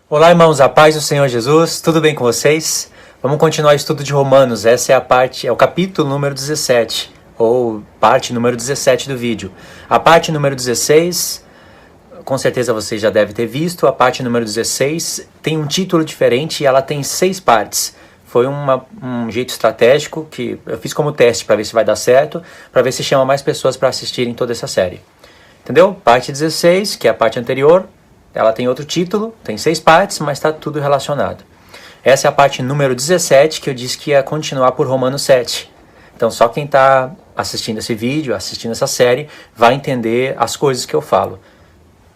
Olá, irmãos, a paz do Senhor Jesus, tudo bem com vocês? Vamos continuar o estudo de Romanos, essa é o capítulo número 17, ou parte número 17 do vídeo. A parte número 16, com certeza você já deve ter visto, a parte número 16 tem um título diferente e ela tem 6 partes. Foi um jeito estratégico que eu fiz como teste para ver se vai dar certo, para ver se chama mais pessoas para assistirem toda essa série. Entendeu? Parte 16, que é a parte anterior, ela tem outro título, tem 6 partes, mas está tudo relacionado. Essa é a parte número 17, que eu disse que ia continuar por Romanos 7. Então só quem está assistindo esse vídeo, assistindo essa série, vai entender as coisas que eu falo.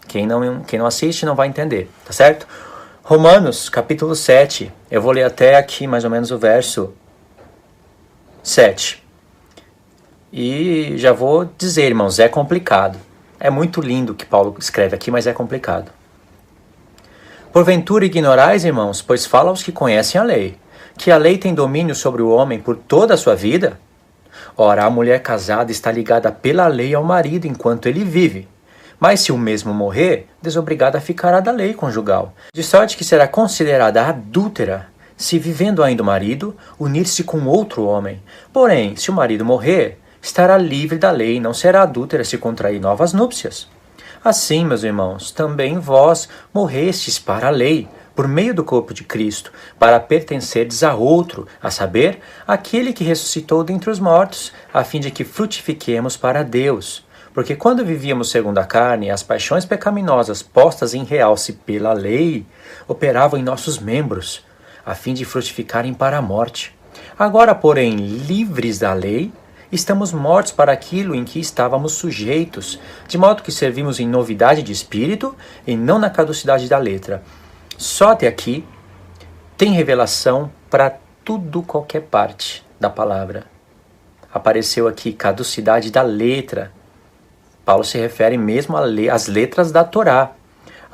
Quem não assiste não vai entender, tá certo? Romanos, capítulo 7, eu vou ler até aqui mais ou menos o verso 7. E já vou dizer, irmãos, é complicado. É muito lindo o que Paulo escreve aqui, mas é complicado. Porventura ignorais, irmãos, pois fala aos que conhecem a lei, que a lei tem domínio sobre o homem por toda a sua vida? Ora, a mulher casada está ligada pela lei ao marido enquanto ele vive. Mas se o mesmo morrer, desobrigada ficará da lei conjugal, de sorte que será considerada adúltera, se vivendo ainda o marido, unir-se com outro homem. Porém, se o marido morrer, estará livre da lei e não será adúltera se contrair novas núpcias. Assim, meus irmãos, também vós morrestes para a lei, por meio do corpo de Cristo, para pertencerdes a outro, a saber, aquele que ressuscitou dentre os mortos, a fim de que frutifiquemos para Deus. Porque quando vivíamos segundo a carne, as paixões pecaminosas postas em realce pela lei, operavam em nossos membros, a fim de frutificarem para a morte. Agora, porém, livres da lei, estamos mortos para aquilo em que estávamos sujeitos, de modo que servimos em novidade de espírito e não na caducidade da letra. Só até aqui tem revelação para tudo, qualquer parte da palavra. Apareceu aqui caducidade da letra. Paulo se refere mesmo às letras da Torá,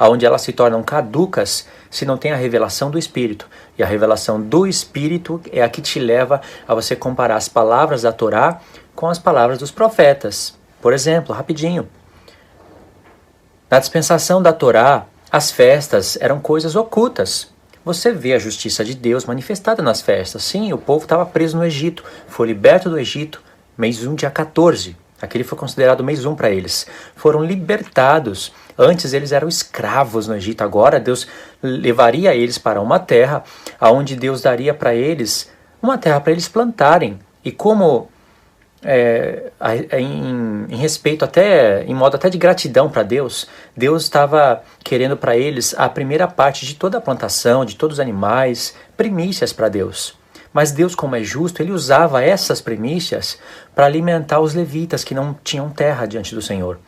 onde elas se tornam caducas se não tem a revelação do Espírito. E a revelação do Espírito é a que te leva a você comparar as palavras da Torá com as palavras dos profetas. Por exemplo, rapidinho. Na dispensação da Torá, as festas eram coisas ocultas. Você vê a justiça de Deus manifestada nas festas. Sim, o povo estava preso no Egito. Foi liberto do Egito, mês 1, dia 14. Aquele foi considerado mês 1 para eles. Foram libertados. Antes eles eram escravos no Egito. Agora Deus levaria eles para uma terra, onde Deus daria para eles uma terra para eles plantarem. E como em respeito até, em modo até de gratidão para Deus, Deus estava querendo para eles a primeira parte de toda a plantação, de todos os animais, primícias para Deus. Mas Deus, como é justo, ele usava essas primícias para alimentar os levitas que não tinham terra diante do Senhor.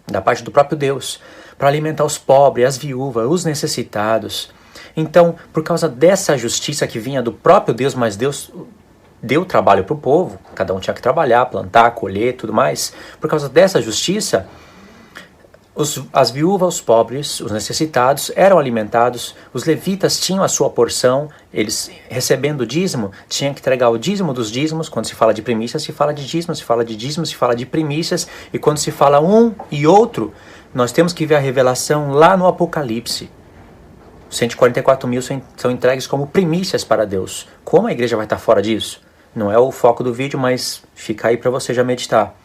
Da parte do próprio Deus, para alimentar os pobres, as viúvas, os necessitados. Então, por causa dessa justiça que vinha do próprio Deus, mas Deus deu trabalho para o povo, cada um tinha que trabalhar, plantar, colher, tudo mais. Por causa dessa justiça, as viúvas, os pobres, os necessitados eram alimentados, os levitas tinham a sua porção, eles recebendo o dízimo, tinham que entregar o dízimo dos dízimos. Quando se fala de primícias, se fala de dízimo, se fala de dízimo, se fala de primícias, e quando se fala um e outro, nós temos que ver a revelação lá no Apocalipse. 144 mil são entregues como primícias para Deus. Como a igreja vai estar fora disso? Não é o foco do vídeo, mas fica aí para você já meditar.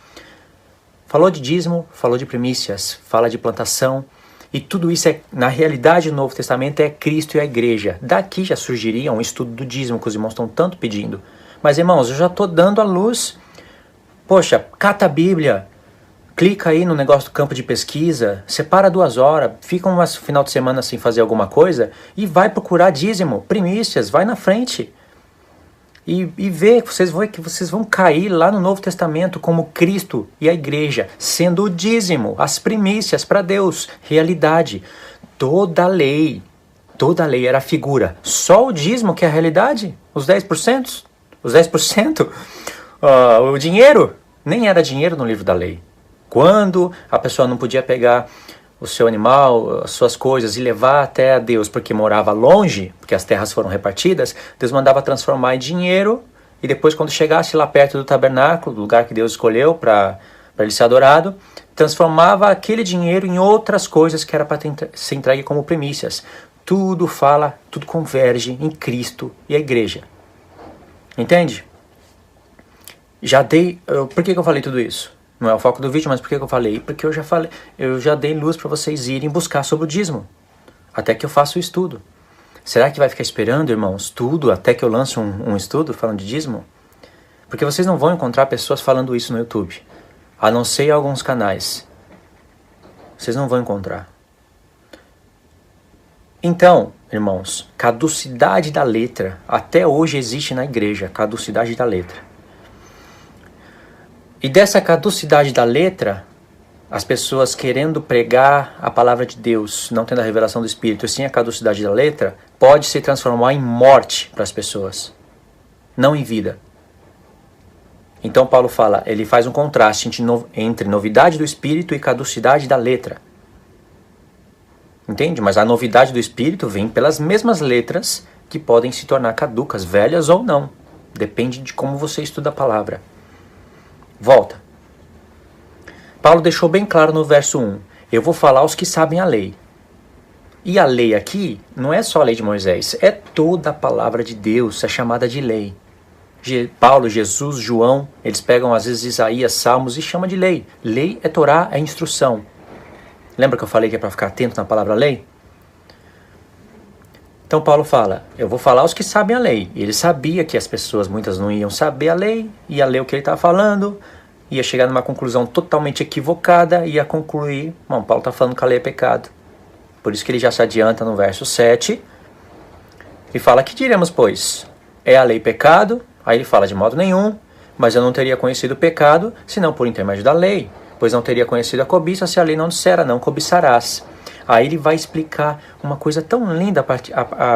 Falou de dízimo, falou de primícias, fala de plantação, e tudo isso na realidade do Novo Testamento é Cristo e a igreja. Daqui já surgiria um estudo do dízimo que os irmãos estão tanto pedindo. Mas irmãos, eu já estou dando a luz. Poxa, cata a Bíblia, clica aí no negócio do campo de pesquisa, separa 2 horas, fica um final de semana sem fazer alguma coisa e vai procurar dízimo, primícias, vai na frente. E ver que vocês vão cair lá no Novo Testamento como Cristo e a igreja, sendo o dízimo, as primícias para Deus, realidade. Toda a lei era figura. Só o dízimo que é a realidade? Os 10%? Os 10%? O dinheiro? Nem era dinheiro no livro da lei. Quando a pessoa não podia pegar o seu animal, as suas coisas, e levar até a Deus, porque morava longe, porque as terras foram repartidas, Deus mandava transformar em dinheiro, e depois quando chegasse lá perto do tabernáculo, do lugar que Deus escolheu para ele ser adorado, transformava aquele dinheiro em outras coisas que era para ser entregue como primícias. Tudo fala, tudo converge em Cristo e a igreja. Entende? Por que eu falei tudo isso? Não é o foco do vídeo, mas por que eu falei? Porque eu já dei luz para vocês irem buscar sobre o dízimo. Até que eu faça o estudo. Será que vai ficar esperando, irmãos, tudo até que eu lance um estudo falando de dízimo? Porque vocês não vão encontrar pessoas falando isso no YouTube. A não ser em alguns canais. Vocês não vão encontrar. Então, irmãos, caducidade da letra. Até hoje existe na igreja, caducidade da letra. E dessa caducidade da letra, as pessoas querendo pregar a palavra de Deus, não tendo a revelação do Espírito, sim a caducidade da letra, pode se transformar em morte para as pessoas, não em vida. Então Paulo fala, ele faz um contraste entre novidade do Espírito e caducidade da letra. Entende? Mas a novidade do Espírito vem pelas mesmas letras que podem se tornar caducas, velhas ou não. Depende de como você estuda a palavra. Volta. Paulo deixou bem claro no verso 1. Eu vou falar aos que sabem a lei. E a lei aqui não é só a lei de Moisés. É toda a palavra de Deus, é chamada de lei. Paulo, Jesus, João, eles pegam às vezes Isaías, Salmos e chamam de lei. Lei é Torá, é instrução. Lembra que eu falei que é para ficar atento na palavra lei? Então Paulo fala, eu vou falar aos que sabem a lei. E ele sabia que as pessoas, muitas não iam saber a lei, ia ler o que ele estava falando, ia chegar numa conclusão totalmente equivocada, ia concluir, bom, Paulo está falando que a lei é pecado. Por isso que ele já se adianta no verso 7 e fala, que diremos, pois? É a lei pecado? Aí ele fala, de modo nenhum, mas eu não teria conhecido o pecado, senão por intermédio da lei, pois não teria conhecido a cobiça se a lei não dissera, não cobiçarás. Aí ele vai explicar uma coisa tão linda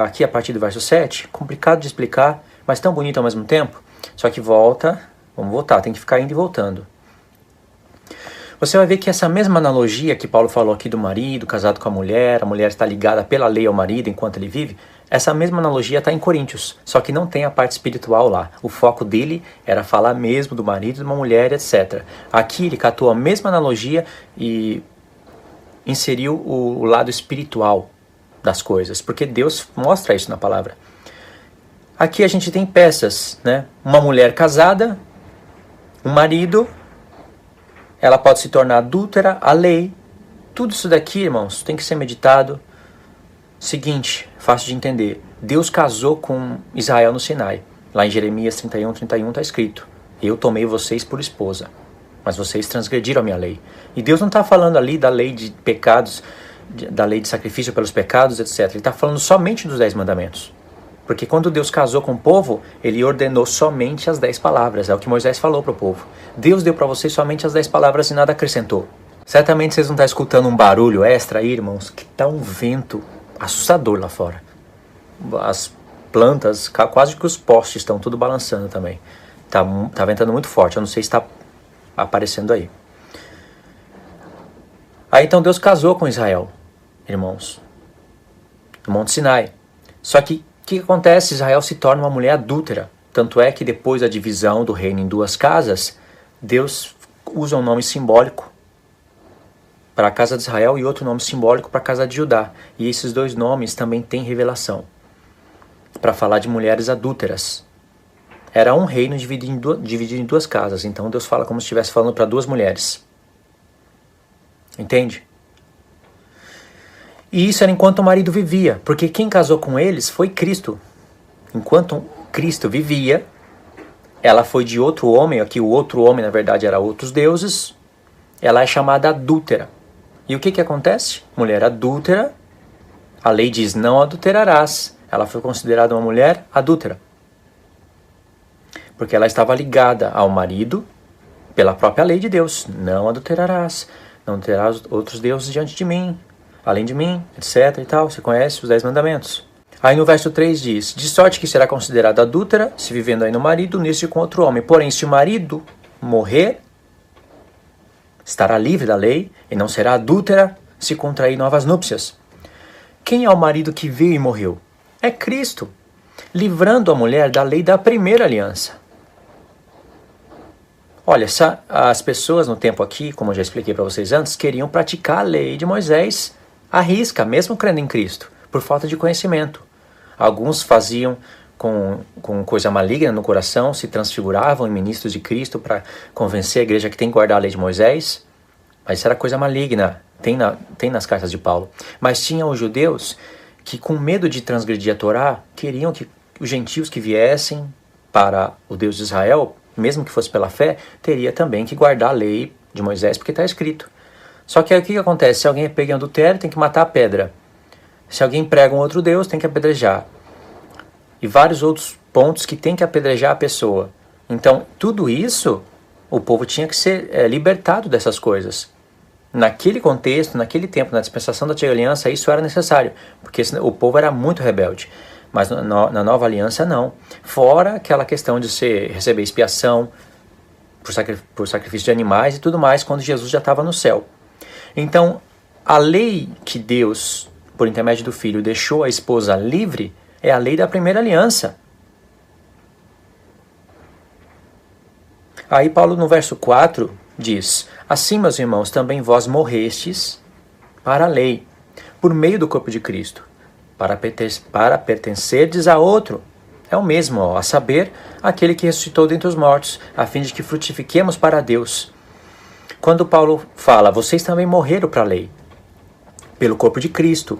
aqui a partir do verso 7, complicado de explicar, mas tão bonito ao mesmo tempo. Só que volta, vamos voltar, tem que ficar indo e voltando. Você vai ver que essa mesma analogia que Paulo falou aqui do marido casado com a mulher está ligada pela lei ao marido enquanto ele vive, essa mesma analogia está em Coríntios, só que não tem a parte espiritual lá. O foco dele era falar mesmo do marido, de uma mulher, etc. Aqui ele catou a mesma analogia e inseriu o lado espiritual das coisas, porque Deus mostra isso na palavra. Aqui a gente tem peças, né? Uma mulher casada, um marido, ela pode se tornar adúltera, a lei. Tudo isso daqui, irmãos, tem que ser meditado. Seguinte, fácil de entender. Deus casou com Israel no Sinai. Lá em Jeremias 31 está escrito, eu tomei vocês por esposa, mas vocês transgrediram a minha lei. E Deus não está falando ali da lei de pecados, da lei de sacrifício pelos pecados, etc. Ele está falando somente dos 10 mandamentos. Porque quando Deus casou com o povo, ele ordenou somente as 10 palavras. É o que Moisés falou para o povo. Deus deu para vocês somente as 10 palavras e nada acrescentou. Certamente vocês não estão escutando um barulho extra aí, irmãos, que está um vento assustador lá fora. As plantas, quase que os postes estão tudo balançando também. Tá ventando muito forte, eu não sei se está aparecendo aí. Aí então Deus casou com Israel, irmãos, no Monte Sinai. Só que o que acontece? Israel se torna uma mulher adúltera. Tanto é que depois da divisão do reino em 2 casas, Deus usa um nome simbólico para a casa de Israel e outro nome simbólico para a casa de Judá. E esses 2 nomes também têm revelação para falar de mulheres adúlteras. Era um reino dividido em 2 casas. Então Deus fala como se estivesse falando para 2 mulheres. Entende? E isso era enquanto o marido vivia, porque quem casou com eles foi Cristo. Enquanto Cristo vivia, ela foi de outro homem, aqui o outro homem na verdade era outros deuses, ela é chamada adúltera. E o que acontece? Mulher adúltera, a lei diz não adulterarás, ela foi considerada uma mulher adúltera. Porque ela estava ligada ao marido pela própria lei de Deus, não adulterarás, não terás outros deuses diante de mim, além de mim, etc. e tal. Você conhece os 10 mandamentos. Aí no verso 3 diz, de sorte que será considerada adúltera, se vivendo aí no marido, nisso com outro homem. Porém, se o marido morrer, estará livre da lei, e não será adúltera se contrair novas núpcias. Quem é o marido que veio e morreu? É Cristo, livrando a mulher da lei da primeira aliança. Olha, as pessoas no tempo aqui, como eu já expliquei para vocês antes, queriam praticar a lei de Moisés à risca, mesmo crendo em Cristo. por falta de conhecimento. Alguns faziam com coisa maligna no coração, se transfiguravam em ministros de Cristo para convencer a igreja que tem que guardar a lei de Moisés, mas isso era coisa maligna, tem nas cartas de Paulo. Mas tinha os judeus que, com medo de transgredir a Torá, queriam que os gentios que viessem para o Deus de Israel, mesmo que fosse pela fé, teria também que guardar a lei de Moisés, porque está escrito. Só que aí o que acontece? Se alguém é pego em adultério, tem que matar a pedra. Se alguém prega um outro Deus, tem que apedrejar. E vários outros pontos que tem que apedrejar a pessoa. Então, tudo isso, o povo tinha que ser libertado dessas coisas. Naquele contexto, naquele tempo, na dispensação da antiga aliança, isso era necessário, porque o povo era muito rebelde. Mas na nova aliança, não. Fora aquela questão de receber expiação por sacrifício de animais e tudo mais, quando Jesus já estava no céu. Então, a lei que Deus, por intermédio do Filho, deixou a esposa livre, é a lei da primeira aliança. Aí Paulo, no verso 4, diz: assim, meus irmãos, também vós morrestes para a lei, por meio do corpo de Cristo, para pertencerdes a outro. É o mesmo, a saber, aquele que ressuscitou dentre os mortos, a fim de que frutifiquemos para Deus. Quando Paulo fala, vocês também morreram para a lei, pelo corpo de Cristo.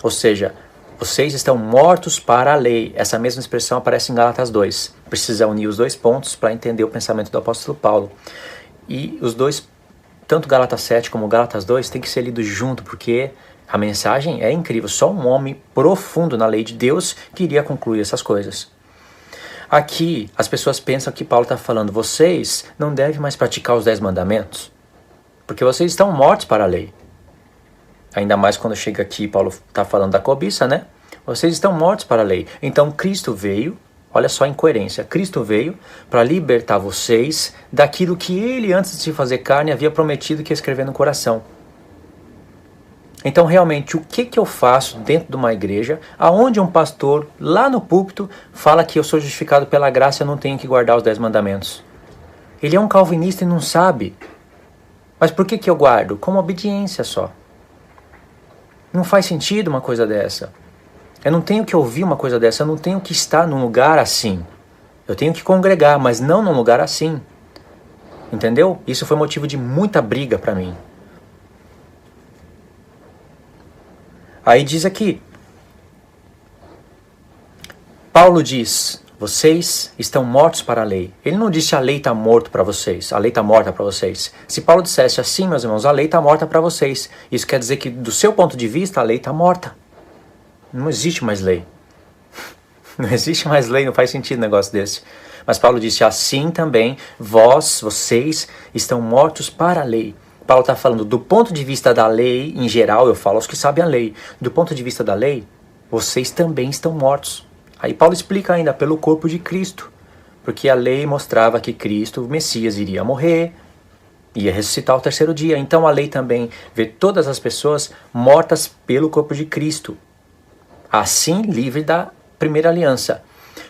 Ou seja, vocês estão mortos para a lei. Essa mesma expressão aparece em Gálatas 2. Precisa unir os dois pontos para entender o pensamento do apóstolo Paulo. E os dois, tanto Gálatas 7 como Gálatas 2, tem que ser lidos junto, porque a mensagem é incrível. Só um homem profundo na lei de Deus que iria concluir essas coisas. Aqui, as pessoas pensam que Paulo está falando, vocês não devem mais praticar os 10 mandamentos, porque vocês estão mortos para a lei. Ainda mais quando chega aqui, Paulo está falando da cobiça, né? Vocês estão mortos para a lei. Então Cristo veio, olha só a incoerência, Cristo veio para libertar vocês daquilo que ele, antes de fazer carne, havia prometido que ia escrever no coração. Então, realmente, o que eu faço dentro de uma igreja, aonde um pastor, lá no púlpito, fala que eu sou justificado pela graça e eu não tenho que guardar os 10 mandamentos? Ele é um calvinista e não sabe. Mas por que eu guardo? Como obediência só. Não faz sentido uma coisa dessa. Eu não tenho que ouvir uma coisa dessa, eu não tenho que estar num lugar assim. Eu tenho que congregar, mas não num lugar assim. Entendeu? Isso foi motivo de muita briga para mim. Aí diz aqui, Paulo diz, vocês estão mortos para a lei. Ele não disse a lei está morto para vocês, a lei está morta para vocês. Se Paulo dissesse assim, meus irmãos, a lei está morta para vocês, isso quer dizer que do seu ponto de vista a lei está morta. Não existe mais lei. Não existe mais lei, não faz sentido um negócio desse. Mas Paulo disse, assim também vocês estão mortos para a lei. Paulo está falando do ponto de vista da lei, em geral, eu falo aos que sabem a lei. Do ponto de vista da lei, vocês também estão mortos. Aí Paulo explica ainda, pelo corpo de Cristo. Porque a lei mostrava que Cristo, o Messias, iria morrer, ia ressuscitar ao terceiro dia. Então a lei também vê todas as pessoas mortas pelo corpo de Cristo. Assim, livre da primeira aliança.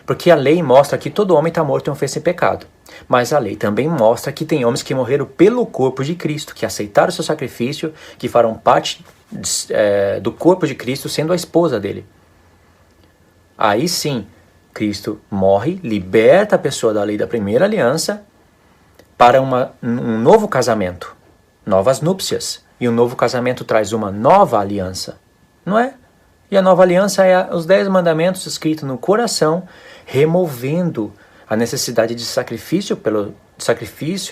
Porque a lei mostra que todo homem está morto e ofensa e pecado. Mas a lei também mostra que tem homens que morreram pelo corpo de Cristo, que aceitaram o seu sacrifício, que farão parte do corpo de Cristo, sendo a esposa dele. Aí sim, Cristo morre, liberta a pessoa da lei da primeira aliança para um novo casamento, novas núpcias. E um novo casamento traz uma nova aliança, não é? E a nova aliança é os 10 mandamentos escritos no coração, removendo a necessidade de sacrifício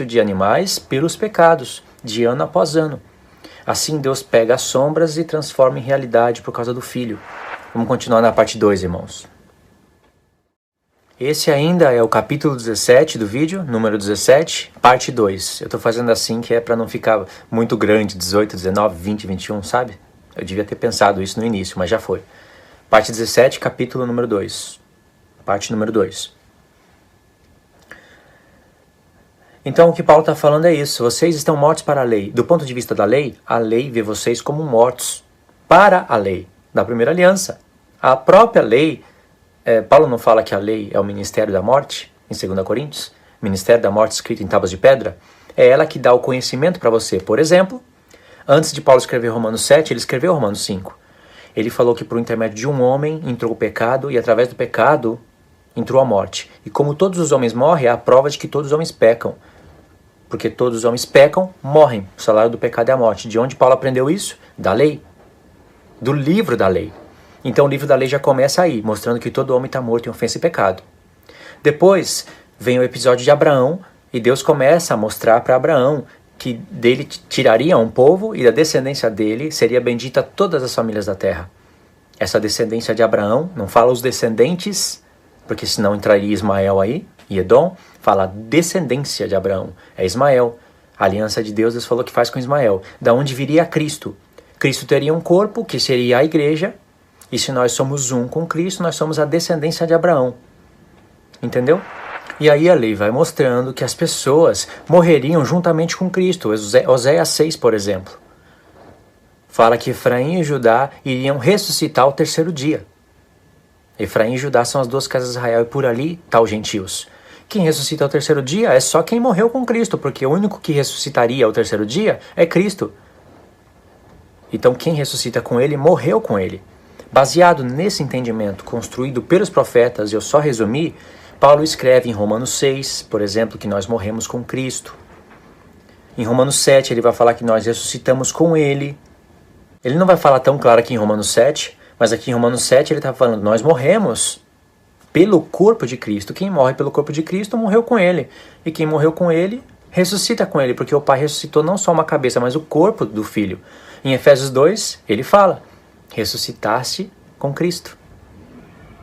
de animais pelos pecados, de ano após ano. Assim Deus pega as sombras e transforma em realidade por causa do Filho. Vamos continuar na parte 2, irmãos. Esse ainda é o capítulo 17 do vídeo, número 17, parte 2. Eu estou fazendo assim que é para não ficar muito grande, 18, 19, 20, 21, sabe? Eu devia ter pensado isso no início, mas já foi. Parte 17, capítulo número 2. Parte número 2. Então o que Paulo está falando é isso. Vocês estão mortos para a lei. Do ponto de vista da lei, a lei vê vocês como mortos para a lei da primeira aliança. A própria lei, Paulo não fala que a lei é o ministério da morte, em 2 Coríntios? Ministério da morte escrito em tábuas de pedra. É ela que dá o conhecimento para você. Por exemplo, antes de Paulo escrever Romanos 7, ele escreveu Romanos 5. ele falou que por intermédio de um homem entrou o pecado e através do pecado entrou a morte. E como todos os homens morrem, é a prova de que todos os homens pecam. Porque todos os homens pecam, morrem. O salário do pecado é a morte. De onde Paulo aprendeu isso? Da lei. Do livro da lei. Então o livro da lei já começa aí, mostrando que todo homem está morto em ofensa e pecado. Depois vem o episódio de Abraão, e Deus começa a mostrar para Abraão que dele tiraria um povo e da descendência dele seria bendita todas as famílias da terra. Essa descendência de Abraão, não fala os descendentes, porque senão entraria Ismael aí, e Edom, fala descendência de Abraão, é Ismael. A aliança de Deus falou que faz com Ismael. Da onde viria Cristo? Cristo teria um corpo, que seria a igreja, e se nós somos um com Cristo, nós somos a descendência de Abraão. Entendeu? E aí a lei vai mostrando que as pessoas morreriam juntamente com Cristo. Oséias 6, por exemplo, fala que Efraim e Judá iriam ressuscitar ao terceiro dia. Efraim e Judá são as duas casas de Israel, e por ali está os gentios. Quem ressuscita ao terceiro dia é só quem morreu com Cristo, porque o único que ressuscitaria ao terceiro dia é Cristo. Então quem ressuscita com ele, morreu com ele. Baseado nesse entendimento construído pelos profetas, eu só resumi, Paulo escreve em Romanos 6, por exemplo, que nós morremos com Cristo. Em Romanos 7 ele vai falar que nós ressuscitamos com ele. Ele não vai falar tão claro aqui em Romanos 7, mas aqui em Romanos 7 ele está falando, nós morremos pelo corpo de Cristo. Quem morre pelo corpo de Cristo morreu com ele. E quem morreu com ele, ressuscita com ele, porque o Pai ressuscitou não só uma cabeça, mas o corpo do Filho. Em Efésios 2, ele fala, ressuscitaste com Cristo.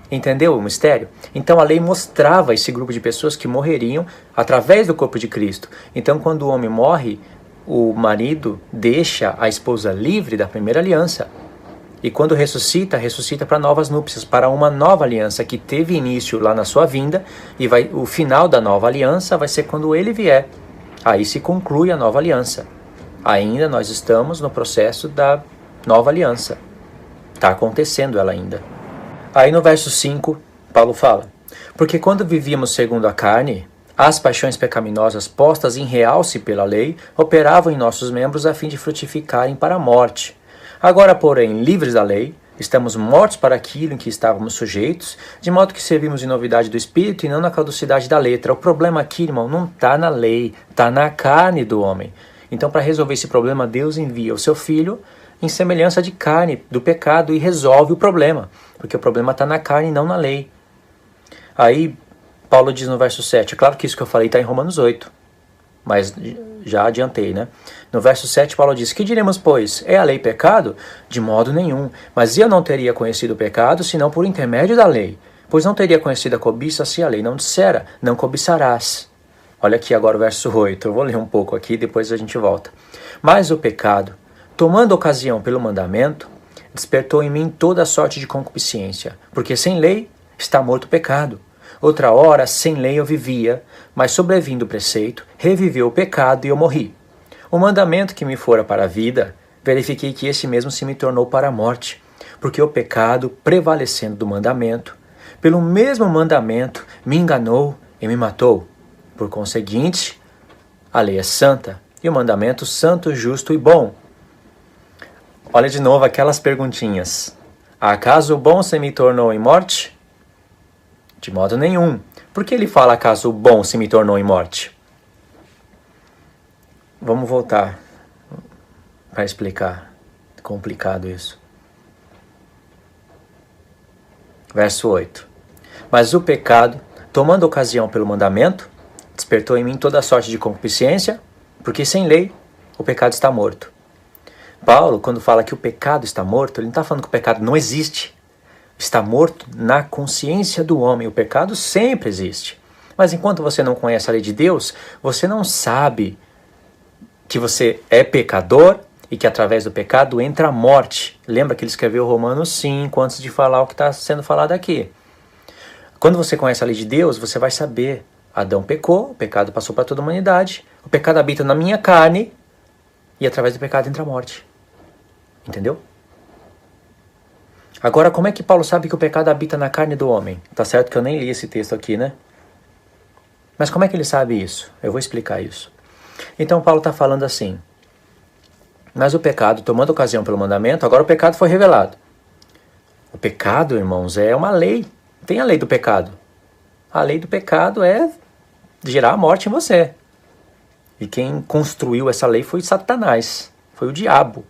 Entendeu o mistério? Então a lei mostrava esse grupo de pessoas que morreriam através do corpo de Cristo. Então quando o homem morre, o marido deixa a esposa livre da primeira aliança. E quando ressuscita, ressuscita para novas núpcias, para uma nova aliança que teve início lá na sua vinda, e o final da nova aliança vai ser quando ele vier. Aí se conclui a nova aliança. Ainda nós estamos no processo da nova aliança. Está acontecendo ela ainda. Aí no verso 5, Paulo fala, porque quando vivíamos segundo a carne, as paixões pecaminosas postas em realce pela lei operavam em nossos membros a fim de frutificarem para a morte. Agora, porém, livres da lei, estamos mortos para aquilo em que estávamos sujeitos, de modo que servimos em novidade do Espírito e não na caducidade da letra. O problema aqui, irmão, não está na lei, está na carne do homem. Então, para resolver esse problema, Deus envia o seu Filho em semelhança de carne, do pecado, e resolve o problema, porque o problema está na carne e não na lei. Aí, Paulo diz no verso 7, é claro que isso que eu falei está em Romanos 8, mas já adiantei, né? No verso 7, Paulo diz, que diremos, pois? É a lei pecado? De modo nenhum, mas eu não teria conhecido o pecado, senão por intermédio da lei, pois não teria conhecido a cobiça se a lei não dissera, não cobiçarás. Olha aqui agora o verso 8, eu vou ler um pouco aqui, depois a gente volta. Mas o pecado, tomando ocasião pelo mandamento, despertou em mim toda sorte de concupiscência, porque sem lei está morto o pecado. Outra hora, sem lei eu vivia, mas sobrevindo o preceito, reviveu o pecado e eu morri. O mandamento que me fora para a vida, verifiquei que esse mesmo se me tornou para a morte, porque o pecado, prevalecendo do mandamento, pelo mesmo mandamento, me enganou e me matou. Por conseguinte, a lei é santa, e o mandamento santo, justo e bom. Olha de novo aquelas perguntinhas. Acaso o bom se me tornou em morte? De modo nenhum. Por que ele fala acaso o bom se me tornou em morte? Vamos voltar para explicar. Complicado isso. Verso 8. Mas o pecado, tomando ocasião pelo mandamento, despertou em mim toda sorte de concupiscência, porque sem lei o pecado está morto. Paulo, quando fala que o pecado está morto, ele não está falando que o pecado não existe. Está morto na consciência do homem. O pecado sempre existe. Mas enquanto você não conhece a lei de Deus, você não sabe que você é pecador e que através do pecado entra a morte. Lembra que ele escreveu Romanos 5 antes de falar o que está sendo falado aqui. Quando você conhece a lei de Deus, você vai saber. Adão pecou, o pecado passou para toda a humanidade. O pecado habita na minha carne e através do pecado entra a morte. Entendeu? Agora, como é que Paulo sabe que o pecado habita na carne do homem? Tá certo que eu nem li esse texto aqui, né? Mas como é que ele sabe isso? Eu vou explicar isso. Então, Paulo está falando assim. Mas o pecado, tomando ocasião pelo mandamento, agora o pecado foi revelado. O pecado, irmãos, é uma lei. Tem a lei do pecado. A lei do pecado é gerar a morte em você. E quem construiu essa lei foi Satanás, foi o diabo.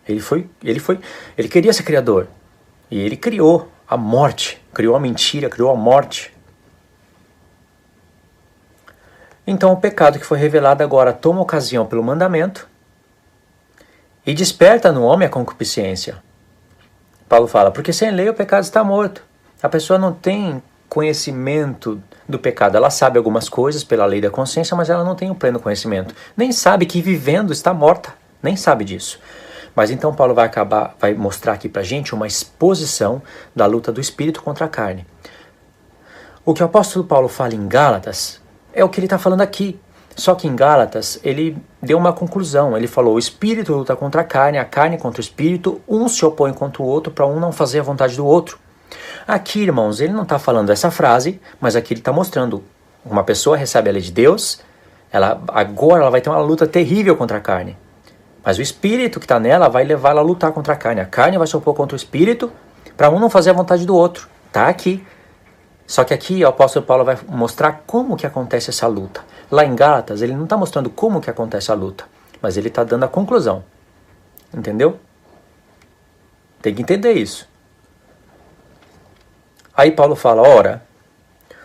Ele queria ser criador. E ele criou a morte, criou a mentira, criou a morte. Então o pecado que foi revelado agora toma ocasião pelo mandamento e desperta no homem a concupiscência. Paulo fala, porque sem lei o pecado está morto. A pessoa não tem conhecimento do pecado. Ela sabe algumas coisas pela lei da consciência, mas ela não tem o pleno conhecimento. Nem sabe que vivendo está morta. Nem sabe disso. Mas então Paulo vai mostrar aqui pra gente uma exposição da luta do espírito contra a carne. O que o apóstolo Paulo fala em Gálatas é o que ele está falando aqui. Só que em Gálatas ele deu uma conclusão. Ele falou, o espírito luta contra a carne contra o espírito, um se opõe contra o outro para um não fazer a vontade do outro. Aqui, irmãos, ele não está falando essa frase, mas aqui ele está mostrando. Uma pessoa recebe a lei de Deus, agora ela vai ter uma luta terrível contra a carne. Mas o espírito que está nela vai levar ela a lutar contra a carne. A carne vai se opor contra o espírito para um não fazer a vontade do outro. Está aqui. Só que aqui o apóstolo Paulo vai mostrar como que acontece essa luta. Lá em Gálatas ele não está mostrando como que acontece a luta, mas ele está dando a conclusão. Entendeu? Tem que entender isso. Aí Paulo fala,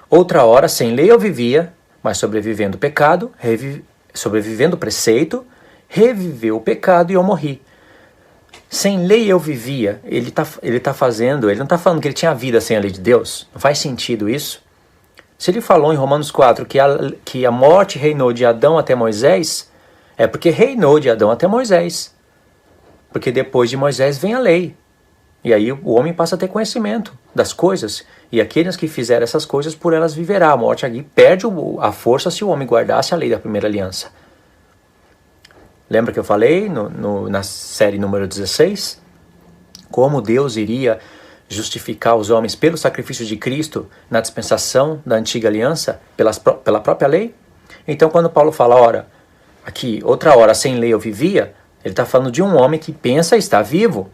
outra hora sem lei eu vivia, mas sobrevivendo o pecado, sobrevivendo o preceito, reviveu o pecado e eu morri. Sem lei eu vivia, ele não está falando que ele tinha vida sem a lei de Deus. Não faz sentido isso. Se ele falou em Romanos 4 que a morte reinou de Adão até Moisés, é porque reinou de Adão até Moisés. Porque depois de Moisés vem a lei. E aí o homem passa a ter conhecimento das coisas. E aqueles que fizeram essas coisas, por elas viverá. A morte aqui perde a força se o homem guardasse a lei da primeira aliança. Lembra que eu falei na série número 16? Como Deus iria justificar os homens pelo sacrifício de Cristo na dispensação da antiga aliança, pela própria lei? Então quando Paulo fala, aqui, outra hora sem lei eu vivia, ele está falando de um homem que pensa estar vivo.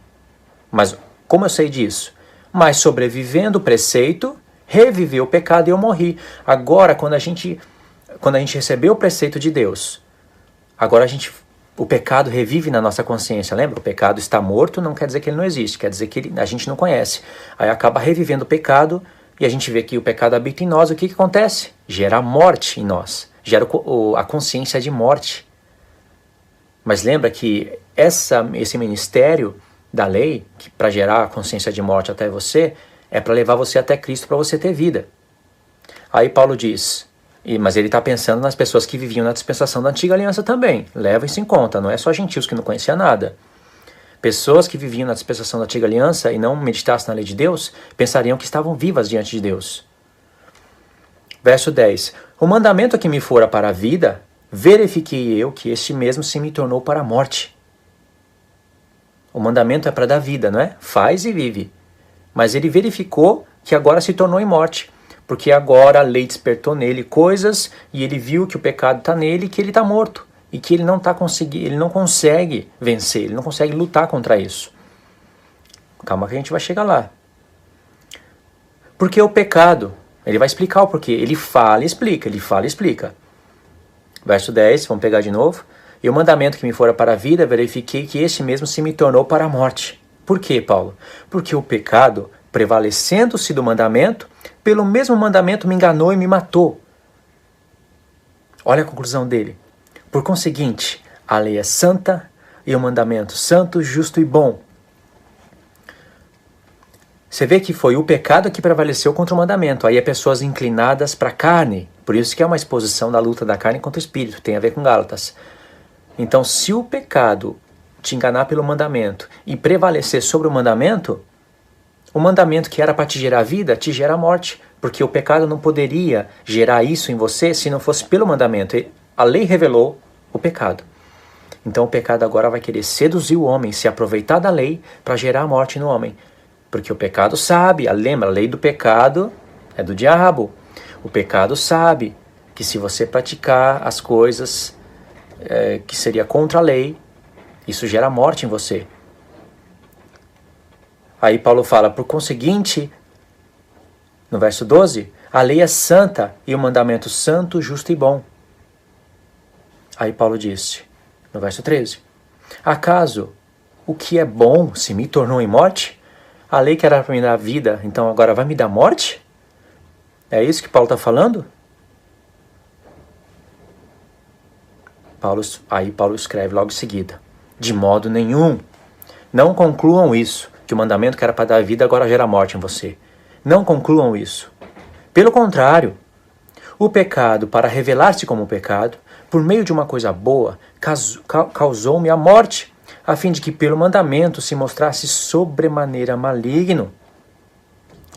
Mas como eu sei disso? Mas sobrevivendo o preceito, reviveu o pecado e eu morri. Agora, quando a gente recebeu o preceito de Deus, agora o pecado revive na nossa consciência, lembra? O pecado está morto, não quer dizer que ele não existe, quer dizer que a gente não conhece. Aí acaba revivendo o pecado e a gente vê que o pecado habita em nós. O que acontece? Gera morte em nós, gera a consciência de morte. Mas lembra que esse ministério da lei, que para gerar a consciência de morte até você, é para levar você até Cristo para você ter vida. Aí Paulo diz, mas ele está pensando nas pessoas que viviam na dispensação da antiga aliança também. Leva isso em conta, não é só gentios que não conheciam nada. Pessoas que viviam na dispensação da antiga aliança e não meditassem na lei de Deus, pensariam que estavam vivas diante de Deus. Verso 10. O mandamento que me fora para a vida, verifiquei eu que este mesmo se me tornou para a morte. O mandamento é para dar vida, não é? Faz e vive. Mas ele verificou que agora se tornou em morte. Porque agora a lei despertou nele coisas e ele viu que o pecado está nele e que ele está morto. E que ele não consegue vencer, ele não consegue lutar contra isso. Calma que a gente vai chegar lá. Porque o pecado, ele vai explicar o porquê. Ele fala e explica, Verso 10, vamos pegar de novo. E o mandamento que me fora para a vida, verifiquei que este mesmo se me tornou para a morte. Por quê, Paulo? Porque o pecado, prevalecendo-se do mandamento, pelo mesmo mandamento me enganou e me matou. Olha a conclusão dele. Por conseguinte, a lei é santa e o mandamento santo, justo e bom. Você vê que foi o pecado que prevaleceu contra o mandamento. Aí é pessoas inclinadas para a carne. Por isso que é uma exposição da luta da carne contra o espírito. Tem a ver com Gálatas. Então, se o pecado te enganar pelo mandamento e prevalecer sobre o mandamento que era para te gerar vida, te gera morte. Porque o pecado não poderia gerar isso em você se não fosse pelo mandamento. A lei revelou o pecado. Então o pecado agora vai querer seduzir o homem, se aproveitar da lei para gerar a morte no homem. Porque o pecado sabe, lembra, a lei do pecado é do diabo. O pecado sabe que se você praticar as coisas que seria contra a lei, isso gera morte em você. Aí Paulo fala, por conseguinte, no verso 12, a lei é santa e o mandamento santo, justo e bom. Aí Paulo disse, no verso 13, acaso o que é bom se me tornou em morte? A lei que era para me dar vida, então agora vai me dar morte? É isso que Paulo está falando? Aí Paulo escreve logo em seguida, de modo nenhum. Não concluam isso, que o mandamento que era para dar vida agora gera morte em você. Não concluam isso. Pelo contrário, o pecado, para revelar-se como pecado, por meio de uma coisa boa, causou-me a morte, a fim de que pelo mandamento se mostrasse sobremaneira maligno.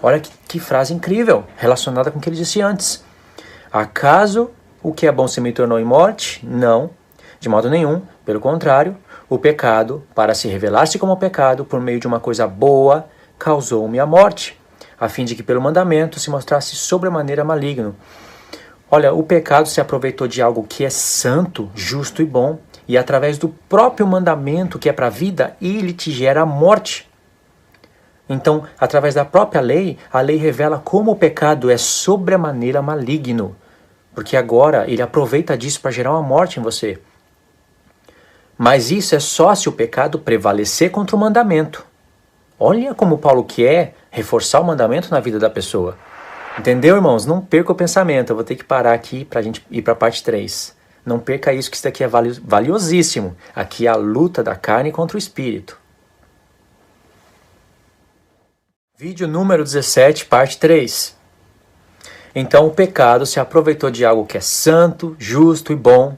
Olha que frase incrível, relacionada com o que ele disse antes. Acaso o que é bom se me tornou em morte? Não, de modo nenhum. Pelo contrário, o pecado, para se revelar-se como pecado, por meio de uma coisa boa, causou-me a morte, a fim de que pelo mandamento se mostrasse sobremaneira maligno. Olha, o pecado se aproveitou de algo que é santo, justo e bom, e através do próprio mandamento que é para a vida, ele te gera a morte. Então, através da própria lei, a lei revela como o pecado é sobremaneira maligno, porque agora ele aproveita disso para gerar uma morte em você. Mas isso é só se o pecado prevalecer contra o mandamento. Olha como Paulo quer reforçar o mandamento na vida da pessoa. Entendeu, irmãos? Não perca o pensamento. Eu vou ter que parar aqui para a gente ir para a parte 3. Não perca isso, que isso daqui é valiosíssimo. Aqui é a luta da carne contra o espírito. Vídeo número 17, parte 3. Então o pecado se aproveitou de algo que é santo, justo e bom.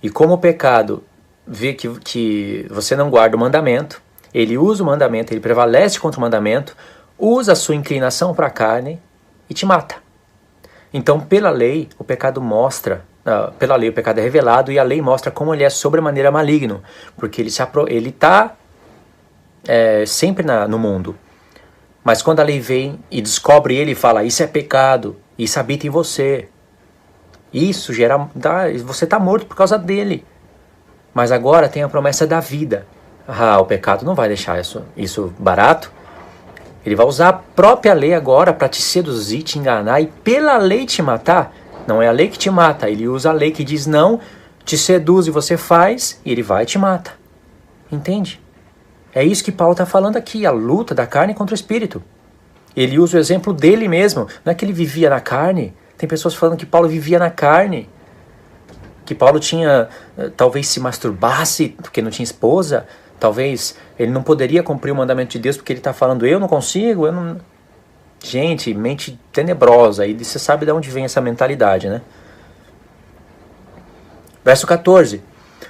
E como o pecado vê que você não guarda o mandamento, ele usa o mandamento, ele prevalece contra o mandamento, usa a sua inclinação para a carne e te mata. Então, pela lei, o pecado pela lei o pecado é revelado e a lei mostra como ele é sobremaneira maligno, porque ele está sempre no mundo. Mas quando a lei vem e descobre ele e fala, isso é pecado, isso habita em você, isso você está morto por causa dele. Mas agora tem a promessa da vida. O pecado não vai deixar isso barato. Ele vai usar a própria lei agora para te seduzir, te enganar e pela lei te matar. Não é a lei que te mata, ele usa a lei que diz não, te seduz e você faz, e ele vai e te mata. Entende? É isso que Paulo está falando aqui, a luta da carne contra o espírito. Ele usa o exemplo dele mesmo, não é que ele vivia na carne. Tem pessoas falando que Paulo vivia na carne, que Paulo talvez se masturbasse porque não tinha esposa, talvez ele não poderia cumprir o mandamento de Deus porque ele está falando, eu não consigo, Gente, mente tenebrosa, e você sabe de onde vem essa mentalidade, né? Verso 14.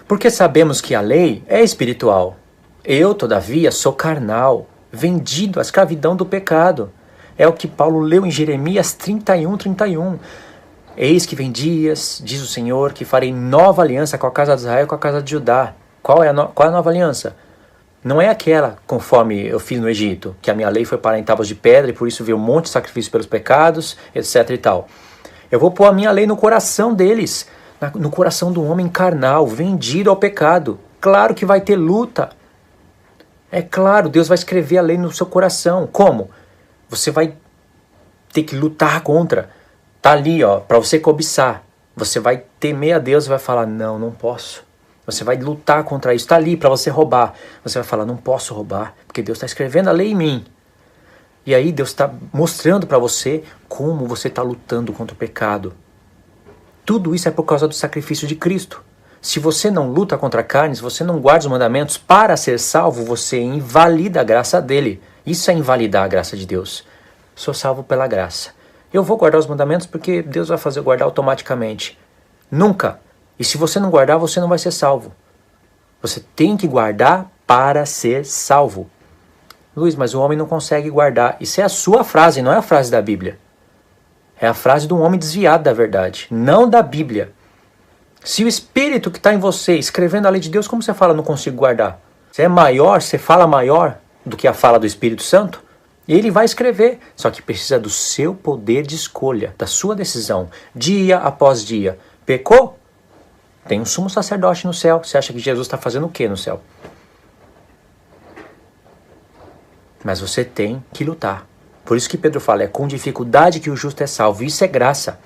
Porque sabemos que a lei é espiritual. Eu, todavia, sou carnal, vendido à escravidão do pecado. É o que Paulo leu em Jeremias 31. Eis que vem dias, diz o Senhor, que farei nova aliança com a casa de Israel e com a casa de Judá. Qual é a nova aliança? Não é aquela conforme eu fiz no Egito, que a minha lei foi para em tábuas de pedra e por isso veio um monte de sacrifício pelos pecados, etc e tal. Eu vou pôr a minha lei no coração deles, no coração do homem carnal, vendido ao pecado. Claro que vai ter luta. É claro, Deus vai escrever a lei no seu coração. Como? Você vai ter que lutar contra. Tá ali, para você cobiçar. Você vai temer a Deus e vai falar, não posso. Você vai lutar contra isso. Está ali para você roubar. Você vai falar, não posso roubar, porque Deus está escrevendo a lei em mim. E aí Deus está mostrando para você como você está lutando contra o pecado. Tudo isso é por causa do sacrifício de Cristo. Se você não luta contra a carne, se você não guarda os mandamentos para ser salvo, você invalida a graça dele. Isso é invalidar a graça de Deus. Sou salvo pela graça. Eu vou guardar os mandamentos porque Deus vai fazer eu guardar automaticamente. Nunca. E se você não guardar, você não vai ser salvo. Você tem que guardar para ser salvo. Luiz, mas o homem não consegue guardar. Isso é a sua frase, não é a frase da Bíblia. É a frase de um homem desviado da verdade, não da Bíblia. Se o Espírito que está em você, escrevendo a lei de Deus, como você fala, não consigo guardar? Você é maior, você fala maior do que a fala do Espírito Santo? E ele vai escrever, só que precisa do seu poder de escolha, da sua decisão, dia após dia. Pecou? Tem um sumo sacerdote no céu. Você acha que Jesus está fazendo o que no céu? mas você tem que lutar. Por isso que Pedro fala, é com dificuldade que o justo é salvo. Isso é graça.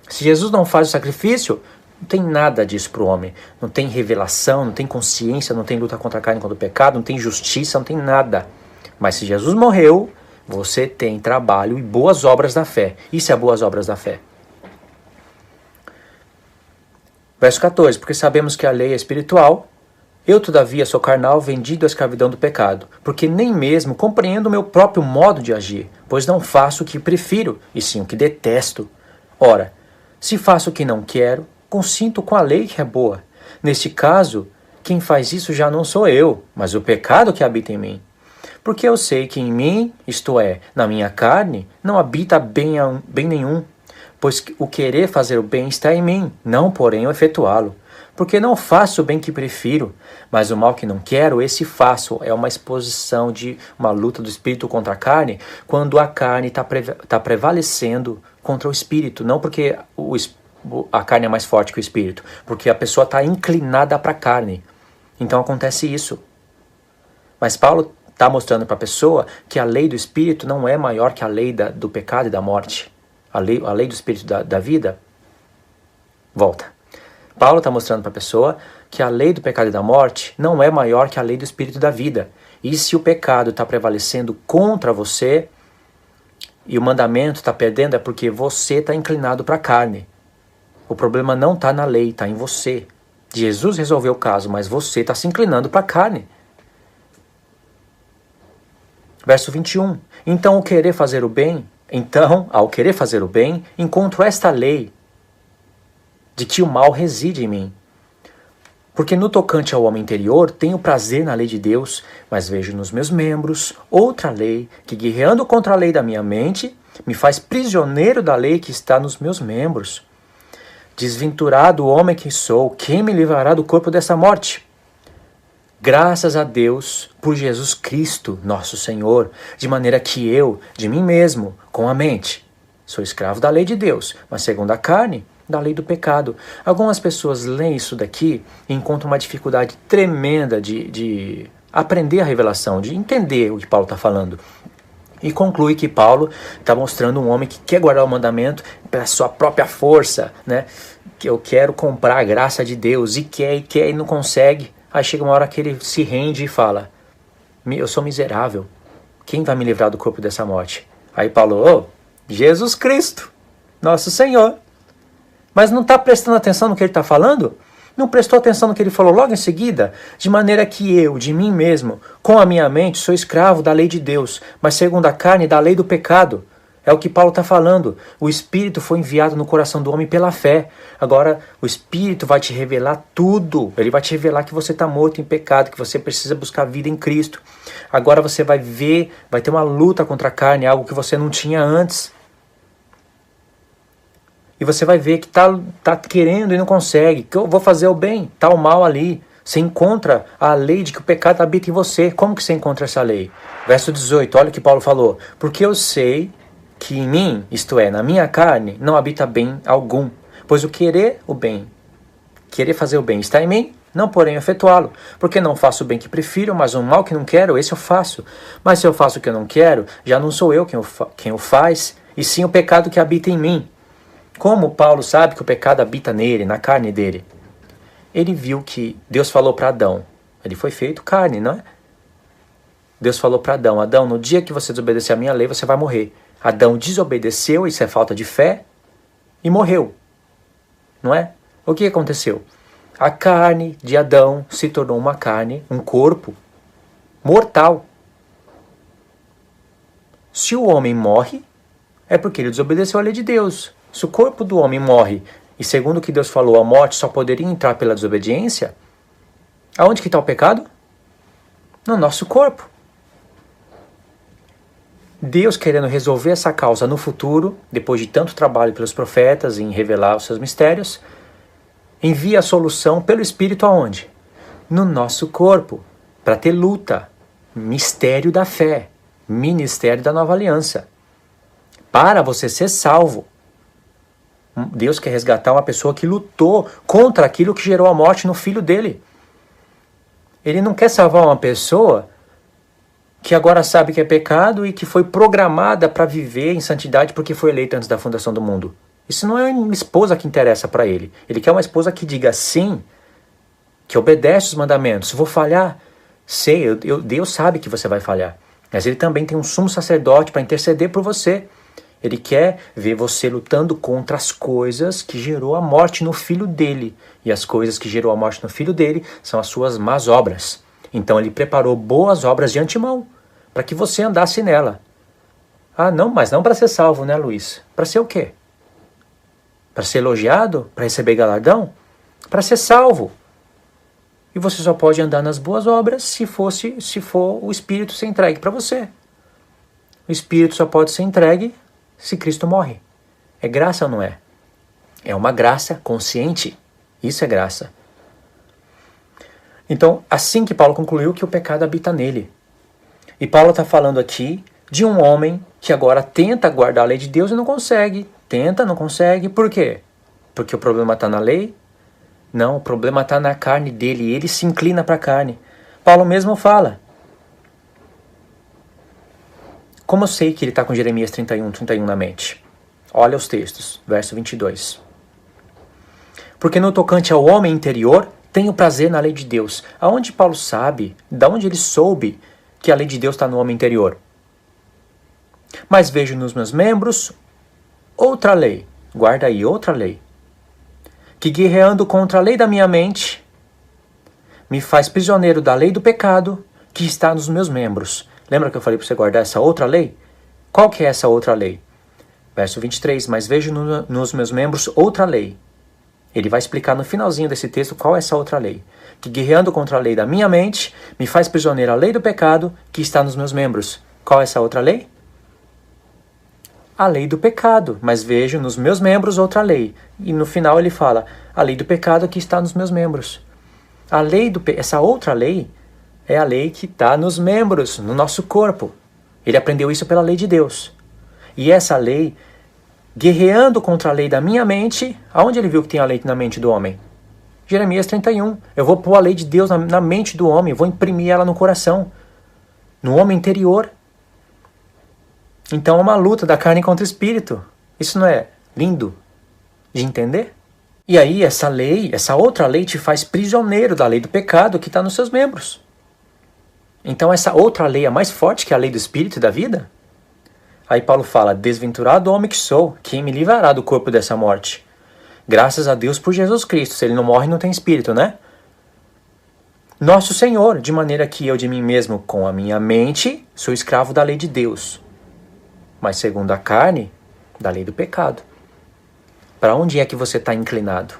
Se Jesus não faz o sacrifício, não tem nada disso para o homem. Não tem revelação, não tem consciência, não tem luta contra a carne e contra o pecado, não tem justiça, não tem nada. Mas se Jesus morreu, você tem trabalho e boas obras da fé. Isso é boas obras da fé. Verso 14, porque sabemos que a lei é espiritual, eu todavia sou carnal, vendido à escravidão do pecado, porque nem mesmo compreendo o meu próprio modo de agir, pois não faço o que prefiro, e sim o que detesto. Ora, se faço o que não quero, consinto com a lei que é boa. Neste caso, quem faz isso já não sou eu, mas o pecado que habita em mim. Porque eu sei que em mim, isto é, na minha carne, não habita bem nenhum, pois o querer fazer o bem está em mim, não porém o efetuá-lo. Porque não faço o bem que prefiro, mas o mal que não quero, esse faço. É uma exposição de uma luta do espírito contra a carne, quando a carne está prevalecendo contra o espírito. Não porque a carne é mais forte que o espírito, porque a pessoa está inclinada para a carne. Então acontece isso. Mas Paulo está mostrando para a pessoa que a lei do espírito não é maior que a lei do pecado e da morte. A lei do espírito da vida. Volta. Paulo está mostrando para a pessoa que a lei do pecado e da morte não é maior que a lei do espírito da vida. E se o pecado está prevalecendo contra você e o mandamento está perdendo, é porque você está inclinado para a carne. O problema não está na lei, está em você. Jesus resolveu o caso, mas você está se inclinando para a carne. Verso 21. Então, ao querer fazer o bem, encontro esta lei, de que o mal reside em mim. Porque no tocante ao homem interior, tenho prazer na lei de Deus, mas vejo nos meus membros outra lei, que guerreando contra a lei da minha mente, me faz prisioneiro da lei que está nos meus membros. Desventurado o homem que sou, quem me livrará do corpo dessa morte? Graças a Deus por Jesus Cristo, nosso Senhor, de maneira que eu, de mim mesmo, com a mente, sou escravo da lei de Deus, mas segundo a carne, da lei do pecado. Algumas pessoas leem isso daqui e encontram uma dificuldade tremenda de aprender a revelação, de entender o que Paulo está falando. E conclui que Paulo está mostrando um homem que quer guardar o mandamento pela sua própria força, né? Que eu quero comprar a graça de Deus, e quer e não consegue. Aí chega uma hora que ele se rende e fala, eu sou miserável, quem vai me livrar do corpo dessa morte? Aí Paulo, Jesus Cristo, nosso Senhor. Mas não está prestando atenção no que ele está falando? Não prestou atenção no que ele falou logo em seguida? De maneira que eu, de mim mesmo, com a minha mente, sou escravo da lei de Deus, mas segundo a carne, da lei do pecado. É o que Paulo está falando. O Espírito foi enviado no coração do homem pela fé. Agora, o Espírito vai te revelar tudo. Ele vai te revelar que você está morto em pecado, que você precisa buscar vida em Cristo. Agora você vai ver, vai ter uma luta contra a carne, algo que você não tinha antes. E você vai ver que tá querendo e não consegue. Que eu vou fazer o bem, tá o mal ali. Você encontra a lei de que o pecado habita em você. Como que você encontra essa lei? Verso 18, olha o que Paulo falou. Porque eu sei que em mim, isto é, na minha carne, não habita bem algum. Pois o querer fazer o bem está em mim, não porém efetuá-lo. Porque não faço o bem que prefiro, mas o mal que não quero, esse eu faço. Mas se eu faço o que eu não quero, já não sou eu quem o faz, e sim o pecado que habita em mim. Como Paulo sabe que o pecado habita nele, na carne dele? Ele viu que Deus falou para Adão, ele foi feito carne, não é? Deus falou para Adão, Adão, no dia que você desobedecer a minha lei, você vai morrer. Adão desobedeceu, isso é falta de fé, e morreu, não é? O que aconteceu? A carne de Adão se tornou uma carne, um corpo mortal. Se o homem morre, é porque ele desobedeceu a lei de Deus. Se o corpo do homem morre, e segundo o que Deus falou, a morte só poderia entrar pela desobediência, aonde que está o pecado? No nosso corpo. Deus, querendo resolver essa causa no futuro, depois de tanto trabalho pelos profetas em revelar os seus mistérios, envia a solução pelo Espírito aonde? No nosso corpo, para ter luta, mistério da fé, ministério da nova aliança. Para você ser salvo, Deus quer resgatar uma pessoa que lutou contra aquilo que gerou a morte no filho dele. Ele não quer salvar uma pessoa que agora sabe que é pecado e que foi programada para viver em santidade porque foi eleita antes da fundação do mundo. Isso não é uma esposa que interessa para ele. Ele quer uma esposa que diga sim, que obedece os mandamentos. Se vou falhar, sei, Deus sabe que você vai falhar. Mas ele também tem um sumo sacerdote para interceder por você. Ele quer ver você lutando contra as coisas que gerou a morte no filho dele. E as coisas que gerou a morte no filho dele são as suas más obras. Então ele preparou boas obras de antemão, para que você andasse nela. Ah, não, mas não para ser salvo, né, Luiz? Para ser o quê? Para ser elogiado? Para receber galardão? Para ser salvo. E você só pode andar nas boas obras se for o Espírito ser entregue para você. O Espírito só pode ser entregue se Cristo morre. É graça ou não é? É uma graça consciente. Isso é graça. Então, assim que Paulo concluiu que o pecado habita nele. E Paulo está falando aqui de um homem que agora tenta guardar a lei de Deus e não consegue. Tenta, não consegue. Por quê? Porque o problema está na lei? Não, o problema está na carne dele. Ele se inclina para a carne. Paulo mesmo fala. Como eu sei que ele está com Jeremias 31 na mente? Olha os textos, verso 22. Porque no tocante ao homem interior, tenho prazer na lei de Deus. Aonde Paulo sabe, da onde ele soube que a lei de Deus está no homem interior? Mas vejo nos meus membros outra lei. Guarda aí, outra lei. Que guerreando contra a lei da minha mente, me faz prisioneiro da lei do pecado que está nos meus membros. Lembra que eu falei para você guardar essa outra lei? Qual que é essa outra lei? Verso 23, mas vejo nos meus membros outra lei. Ele vai explicar no finalzinho desse texto qual é essa outra lei. Que guerreando contra a lei da minha mente, me faz prisioneiro a lei do pecado que está nos meus membros. Qual é essa outra lei? A lei do pecado, mas vejo nos meus membros outra lei. E no final ele fala, a lei do pecado que está nos meus membros. Essa outra lei é a lei que está nos membros, no nosso corpo. Ele aprendeu isso pela lei de Deus. E essa lei, guerreando contra a lei da minha mente, aonde ele viu que tem a lei na mente do homem? Jeremias 31. Eu vou pôr a lei de Deus na mente do homem, vou imprimir ela no coração, no homem interior. Então é uma luta da carne contra o espírito. Isso não é lindo de entender? E aí essa lei, essa outra lei te faz prisioneiro da lei do pecado que está nos seus membros. Então essa outra lei é mais forte que a lei do espírito e da vida? Aí Paulo fala, desventurado homem que sou, quem me livrará do corpo dessa morte? Graças a Deus por Jesus Cristo, se ele não morre não tem espírito, né? Nosso Senhor, de maneira que eu de mim mesmo com a minha mente sou escravo da lei de Deus, mas segundo a carne, da lei do pecado. Para onde é que você está inclinado?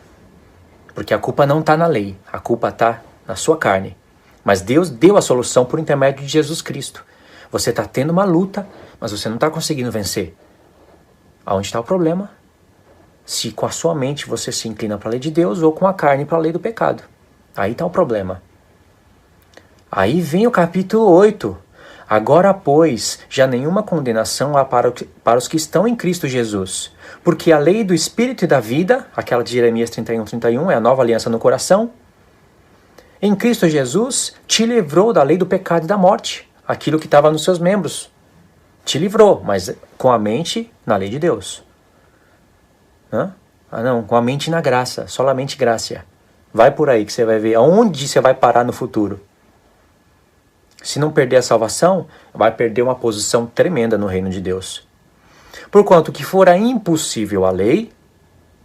Porque a culpa não está na lei, a culpa está na sua carne. Mas Deus deu a solução por intermédio de Jesus Cristo. Você está tendo uma luta, mas você não está conseguindo vencer. Aonde está o problema? Se com a sua mente você se inclina para a lei de Deus ou com a carne para a lei do pecado. Aí está o problema. Aí vem o capítulo 8. Agora, pois, já nenhuma condenação há para os que estão em Cristo Jesus. Porque a lei do Espírito e da vida, aquela de Jeremias 31, é a nova aliança no coração, em Cristo Jesus te livrou da lei do pecado e da morte. Aquilo que estava nos seus membros. Te livrou, mas com a mente na lei de Deus. Hã? Ah não, com a mente na graça, solamente graça. Vai por aí que você vai ver aonde você vai parar no futuro. Se não perder a salvação, vai perder uma posição tremenda no reino de Deus. Porquanto que fora impossível a lei,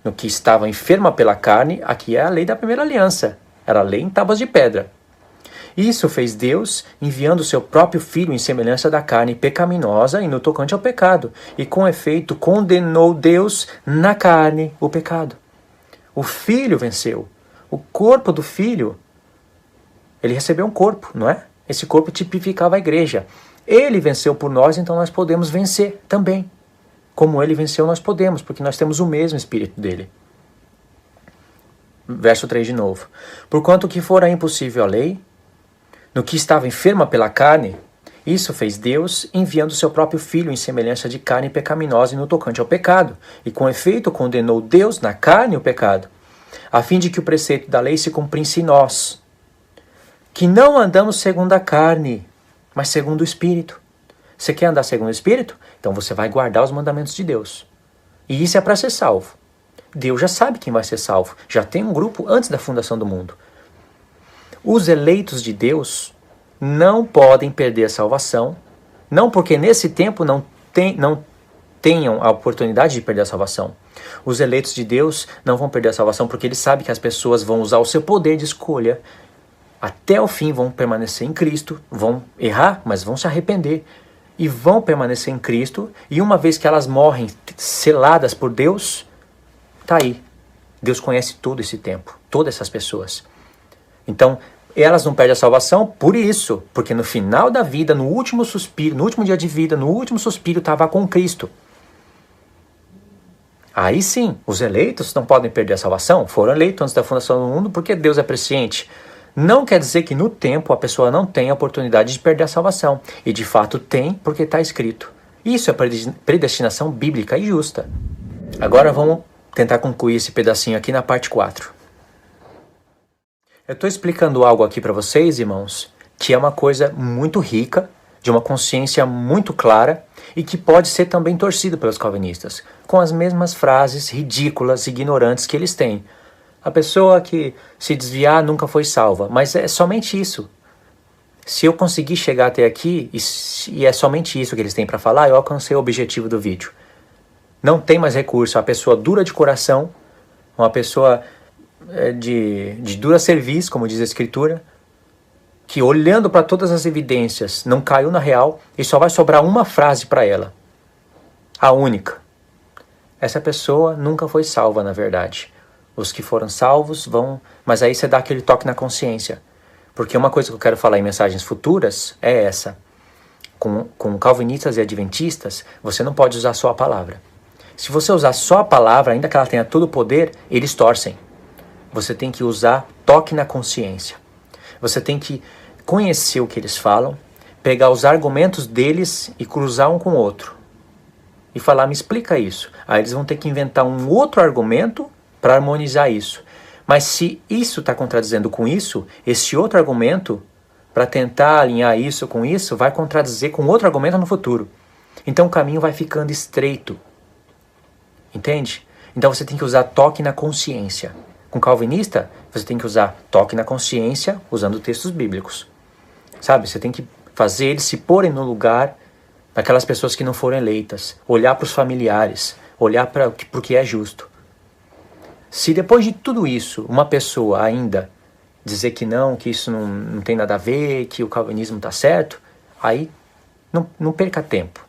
no que estava enferma pela carne, aqui é a lei da primeira aliança. Era a lei em tábuas de pedra. Isso fez Deus, enviando o seu próprio Filho em semelhança da carne pecaminosa e no tocante ao pecado. E com efeito condenou Deus na carne o pecado. O Filho venceu. O corpo do Filho, ele recebeu um corpo, não é? Esse corpo tipificava a igreja. Ele venceu por nós, então nós podemos vencer também. Como ele venceu, nós podemos, porque nós temos o mesmo Espírito dele. Verso 3 de novo. Porquanto que fora impossível a lei, no que estava enferma pela carne, isso fez Deus, enviando seu próprio Filho em semelhança de carne pecaminosa e no tocante ao pecado. E com efeito condenou Deus na carne o pecado, a fim de que o preceito da lei se cumprisse em nós, que não andamos segundo a carne, mas segundo o Espírito. Você quer andar segundo o Espírito? Então você vai guardar os mandamentos de Deus. E isso é para ser salvo. Deus já sabe quem vai ser salvo. Já tem um grupo antes da fundação do mundo. Os eleitos de Deus não podem perder a salvação, não porque nesse tempo não tenham a oportunidade de perder a salvação. Os eleitos de Deus não vão perder a salvação porque eles sabem que as pessoas vão usar o seu poder de escolha até o fim, vão permanecer em Cristo, vão errar, mas vão se arrepender e vão permanecer em Cristo, e uma vez que elas morrem seladas por Deus, tá aí. Deus conhece todo esse tempo, todas essas pessoas. Então, elas não perdem a salvação por isso, porque no final da vida, no último suspiro, no último dia de vida, no último suspiro, estava com Cristo. Aí sim, os eleitos não podem perder a salvação, foram eleitos antes da fundação do mundo porque Deus é presciente. Não quer dizer que no tempo a pessoa não tem a oportunidade de perder a salvação. E de fato tem, porque está escrito. Isso é predestinação bíblica e justa. Agora vamos tentar concluir esse pedacinho aqui na parte 4. Eu estou explicando algo aqui para vocês, irmãos, que é uma coisa muito rica, de uma consciência muito clara e que pode ser também torcido pelos calvinistas, com as mesmas frases ridículas e ignorantes que eles têm. A pessoa que se desviar nunca foi salva, mas é somente isso. Se eu conseguir chegar até aqui, e é somente isso que eles têm para falar, eu alcancei o objetivo do vídeo. Não tem mais recurso. A pessoa dura de coração, uma pessoa de dura cerviz, como diz a Escritura, que olhando para todas as evidências não caiu na real e só vai sobrar uma frase para ela. A única. Essa pessoa nunca foi salva, na verdade. Os que foram salvos vão... Mas aí você dá aquele toque na consciência. Porque uma coisa que eu quero falar em mensagens futuras é essa. Com calvinistas e adventistas, você não pode usar só a palavra. Se você usar só a palavra, ainda que ela tenha todo o poder, eles torcem. Você tem que usar toque na consciência. Você tem que conhecer o que eles falam, pegar os argumentos deles e cruzar um com o outro. E falar, me explica isso. Aí eles vão ter que inventar um outro argumento para harmonizar isso. Mas se isso está contradizendo com isso, esse outro argumento, para tentar alinhar isso com isso, vai contradizer com outro argumento no futuro. Então o caminho vai ficando estreito. Entende? Então você tem que usar toque na consciência. Com calvinista, você tem que usar toque na consciência usando textos bíblicos. Sabe? Você tem que fazer eles se porem no lugar daquelas pessoas que não foram eleitas. Olhar para os familiares. Olhar para o que é justo. Se depois de tudo isso, uma pessoa ainda dizer que isso não tem nada a ver, que o calvinismo está certo, aí não perca tempo.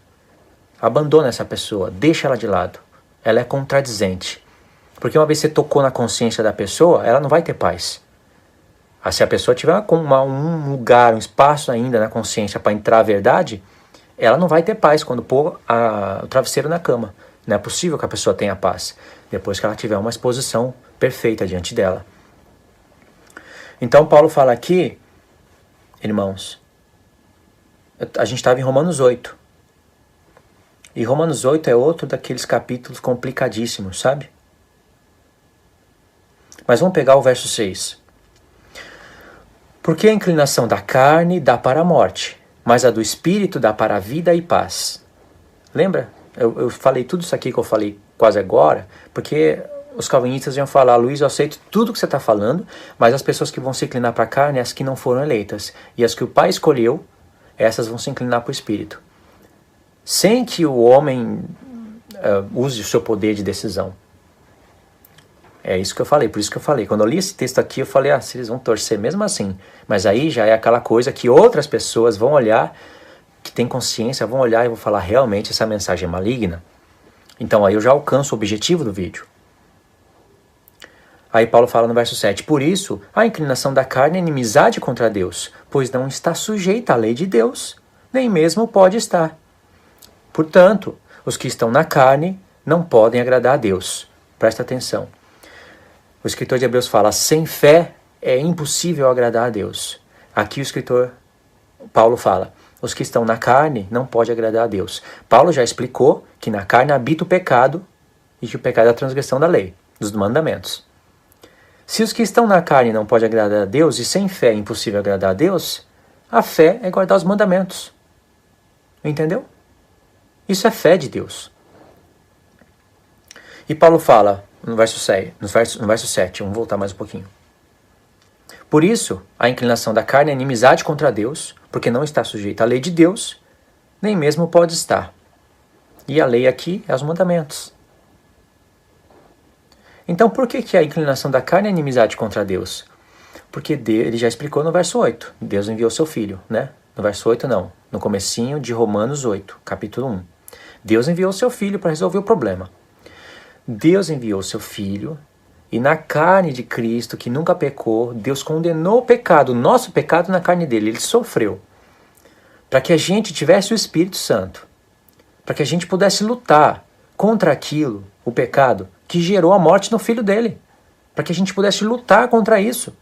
Abandona essa pessoa, deixa ela de lado. Ela é contradizente. Porque uma vez que você tocou na consciência da pessoa, ela não vai ter paz. Se a pessoa tiver um lugar, um espaço ainda na consciência para entrar a verdade, ela não vai ter paz quando pôr o travesseiro na cama. Não é possível que a pessoa tenha paz depois que ela tiver uma exposição perfeita diante dela. Então Paulo fala aqui, irmãos, a gente estava em Romanos 8. E Romanos 8 é outro daqueles capítulos complicadíssimos, sabe? Mas vamos pegar o verso 6. Porque a inclinação da carne dá para a morte, mas a do espírito dá para a vida e paz. Lembra? Eu falei tudo isso aqui que eu falei quase agora, porque os calvinistas iam falar, Luiz, eu aceito tudo que você está falando, mas as pessoas que vão se inclinar para a carne, as que não foram eleitas. E as que o Pai escolheu, essas vão se inclinar para o espírito. Sem que o homem use o seu poder de decisão. É isso que eu falei, por isso que eu falei. Quando eu li esse texto aqui, eu falei, se eles vão torcer mesmo assim. Mas aí já é aquela coisa que outras pessoas vão olhar, que têm consciência, vão olhar e vão falar, realmente essa mensagem é maligna. Então aí eu já alcanço o objetivo do vídeo. Aí Paulo fala no verso 7, por isso, a inclinação da carne é inimizade contra Deus, pois não está sujeita à lei de Deus, nem mesmo pode estar. Portanto, os que estão na carne não podem agradar a Deus. Presta atenção. O escritor de Hebreus fala, sem fé é impossível agradar a Deus. Aqui o escritor Paulo fala, os que estão na carne não podem agradar a Deus. Paulo já explicou que na carne habita o pecado e que o pecado é a transgressão da lei, dos mandamentos. Se os que estão na carne não podem agradar a Deus e sem fé é impossível agradar a Deus, A fé é guardar os mandamentos. Entendeu? Isso é fé de Deus. E Paulo fala, no verso 7, vamos voltar mais um pouquinho. Por isso, a inclinação da carne é inimizade contra Deus, porque não está sujeita à lei de Deus, nem mesmo pode estar. E a lei aqui é os mandamentos. Então, por que a inclinação da carne é inimizade contra Deus? Porque ele já explicou no verso 8. Deus enviou seu Filho, né? No verso 8 não. No comecinho de Romanos 8, capítulo 1. Deus enviou seu Filho para resolver o problema. Deus enviou seu Filho e na carne de Cristo, que nunca pecou, Deus condenou o pecado, o nosso pecado na carne dele. Ele sofreu. Para que a gente tivesse o Espírito Santo. Para que a gente pudesse lutar contra aquilo, o pecado, que gerou a morte no Filho dele. Para que a gente pudesse lutar contra isso.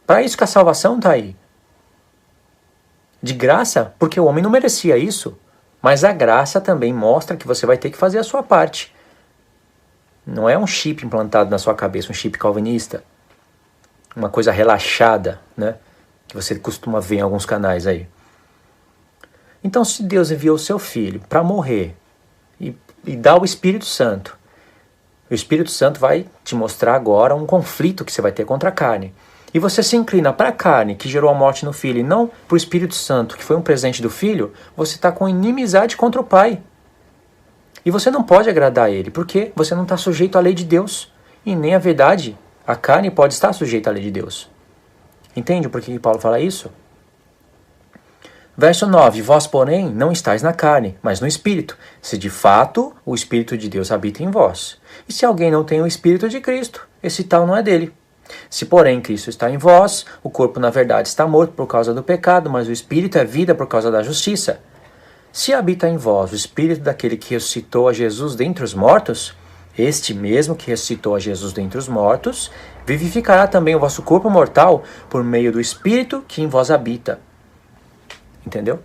Para isso que a salvação está aí. De graça, porque o homem não merecia isso. Mas a graça também mostra que você vai ter que fazer a sua parte. Não é um chip implantado na sua cabeça, um chip calvinista. Uma coisa relaxada, né? Que você costuma ver em alguns canais aí. Então, se Deus enviou o seu Filho para morrer e dar o Espírito Santo, o Espírito Santo vai te mostrar agora um conflito que você vai ter contra a carne. E você se inclina para a carne, que gerou a morte no Filho, e não para o Espírito Santo, que foi um presente do Filho, você está com inimizade contra o Pai. E você não pode agradar a Ele, porque você não está sujeito à lei de Deus. E nem a verdade, a carne pode estar sujeita à lei de Deus. Entende por que Paulo fala isso? Verso 9. Vós, porém, não estáis na carne, mas no Espírito, se de fato o Espírito de Deus habita em vós. E se alguém não tem o Espírito de Cristo, esse tal não é dele. Se, porém, Cristo está em vós, o corpo na verdade está morto por causa do pecado, mas o Espírito é vida por causa da justiça. Se habita em vós o Espírito daquele que ressuscitou a Jesus dentre os mortos, este mesmo que ressuscitou a Jesus dentre os mortos, vivificará também o vosso corpo mortal por meio do Espírito que em vós habita. Entendeu?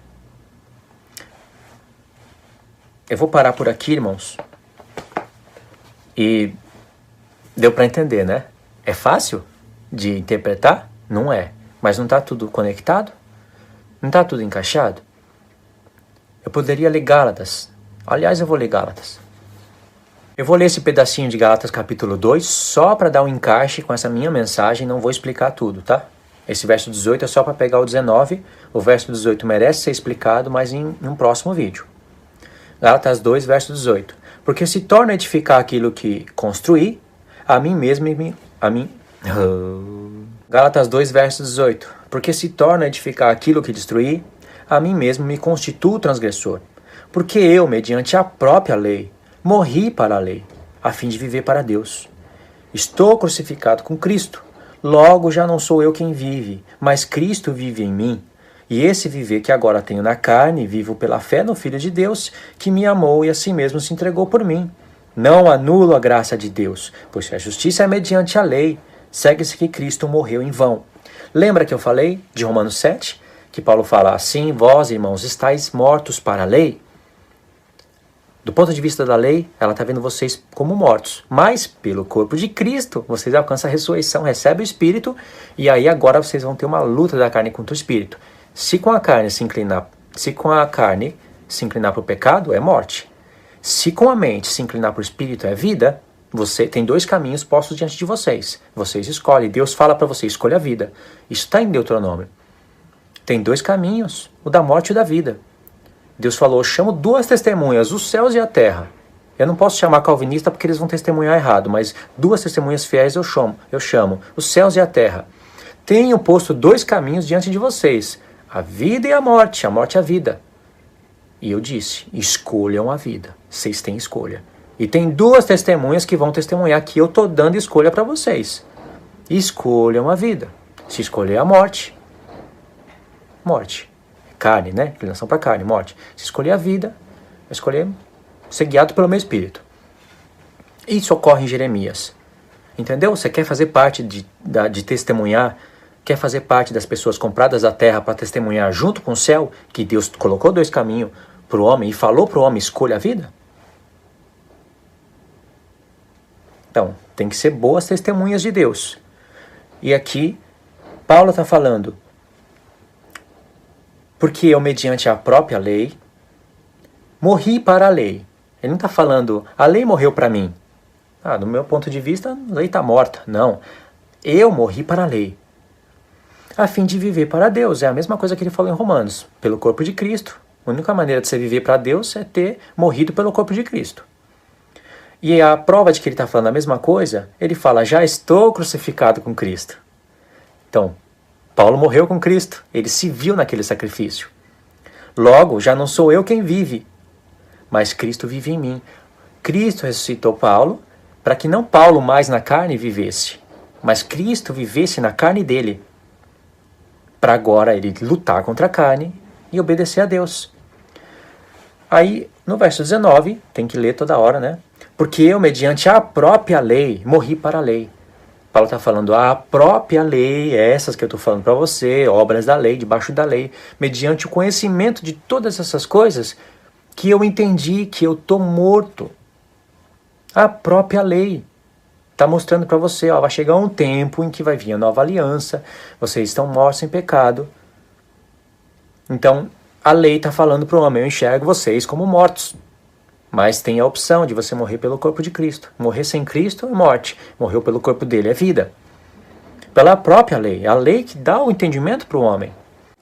Eu vou parar por aqui, irmãos. E deu para entender, né? É fácil de interpretar? Não é. Mas não está tudo conectado? Não está tudo encaixado? Eu poderia ler Gálatas. Aliás, eu vou ler Gálatas. Eu vou ler esse pedacinho de Gálatas capítulo 2 só para dar um encaixe com essa minha mensagem. Não vou explicar tudo, tá? Esse verso 18 é só para pegar o 19. O verso 18 merece ser explicado, mas em um próximo vídeo. Gálatas 2, verso 18. Porque se torna edificar aquilo que construí, a mim mesmo e a mim... Gálatas 2, verso 18. Porque se torna edificar aquilo que destruí, a mim mesmo me constituo transgressor. Porque eu, mediante a própria lei, morri para a lei, a fim de viver para Deus. Estou crucificado com Cristo. Logo já não sou eu quem vive, mas Cristo vive em mim. E esse viver que agora tenho na carne, vivo pela fé no Filho de Deus, que me amou e a si mesmo se entregou por mim. Não anulo a graça de Deus, pois se a justiça é mediante a lei, segue-se que Cristo morreu em vão. Lembra que eu falei de Romanos 7? Que Paulo fala assim, vós, irmãos, estáis mortos para a lei. Do ponto de vista da lei, ela está vendo vocês como mortos. Mas, pelo corpo de Cristo, vocês alcançam a ressurreição, recebem o Espírito, e aí agora vocês vão ter uma luta da carne contra o Espírito. Se com a carne se inclinar para o pecado, é morte. Se com a mente se inclinar para o Espírito, é vida. Você tem dois caminhos postos diante de vocês. Vocês escolhem. Deus fala para você, escolha a vida. Isso está em Deuteronômio. Tem dois caminhos, o da morte e o da vida. Deus falou, eu chamo duas testemunhas, os céus e a terra. Eu não posso chamar calvinista porque eles vão testemunhar errado, mas duas testemunhas fiéis eu chamo, os céus e a terra. Tenho posto dois caminhos diante de vocês, a vida e a morte e a vida. E eu disse, escolham a vida, vocês têm escolha. E tem duas testemunhas que vão testemunhar que eu estou dando escolha para vocês. Escolham a vida. Se escolher a morte, carne, né? Inclinação para carne, morte. Se escolher a vida, escolher ser guiado pelo meu Espírito. Isso ocorre em Jeremias. Entendeu? Você quer fazer parte de testemunhar, quer fazer parte das pessoas compradas da terra para testemunhar junto com o céu, que Deus colocou dois caminhos para o homem e falou para o homem, escolha a vida? Então, tem que ser boas testemunhas de Deus. E aqui, Paulo está falando, porque eu, mediante a própria lei, morri para a lei. Ele não está falando, a lei morreu para mim. Do meu ponto de vista, a lei está morta. Não, eu morri para a lei, a fim de viver para Deus. É a mesma coisa que ele falou em Romanos, pelo corpo de Cristo. A única maneira de você viver para Deus é ter morrido pelo corpo de Cristo. E a prova de que ele está falando a mesma coisa, ele fala, já estou crucificado com Cristo. Então, Paulo morreu com Cristo, ele se viu naquele sacrifício. Logo, já não sou eu quem vive, mas Cristo vive em mim. Cristo ressuscitou Paulo, para que não Paulo mais na carne vivesse, mas Cristo vivesse na carne dele, para agora ele lutar contra a carne e obedecer a Deus. Aí, no verso 19, tem que ler toda hora, né? Porque eu, mediante a própria lei, morri para a lei. Paulo está falando, a própria lei, essas que eu estou falando para você, obras da lei, debaixo da lei, mediante o conhecimento de todas essas coisas, que eu entendi que eu estou morto. A própria lei está mostrando para você, vai chegar um tempo em que vai vir a nova aliança, vocês estão mortos em pecado. Então, a lei está falando para o homem, eu enxergo vocês como mortos. Mas tem a opção de você morrer pelo corpo de Cristo. Morrer sem Cristo é morte. Morreu pelo corpo dele é vida. Pela própria lei. A lei que dá o entendimento para o homem.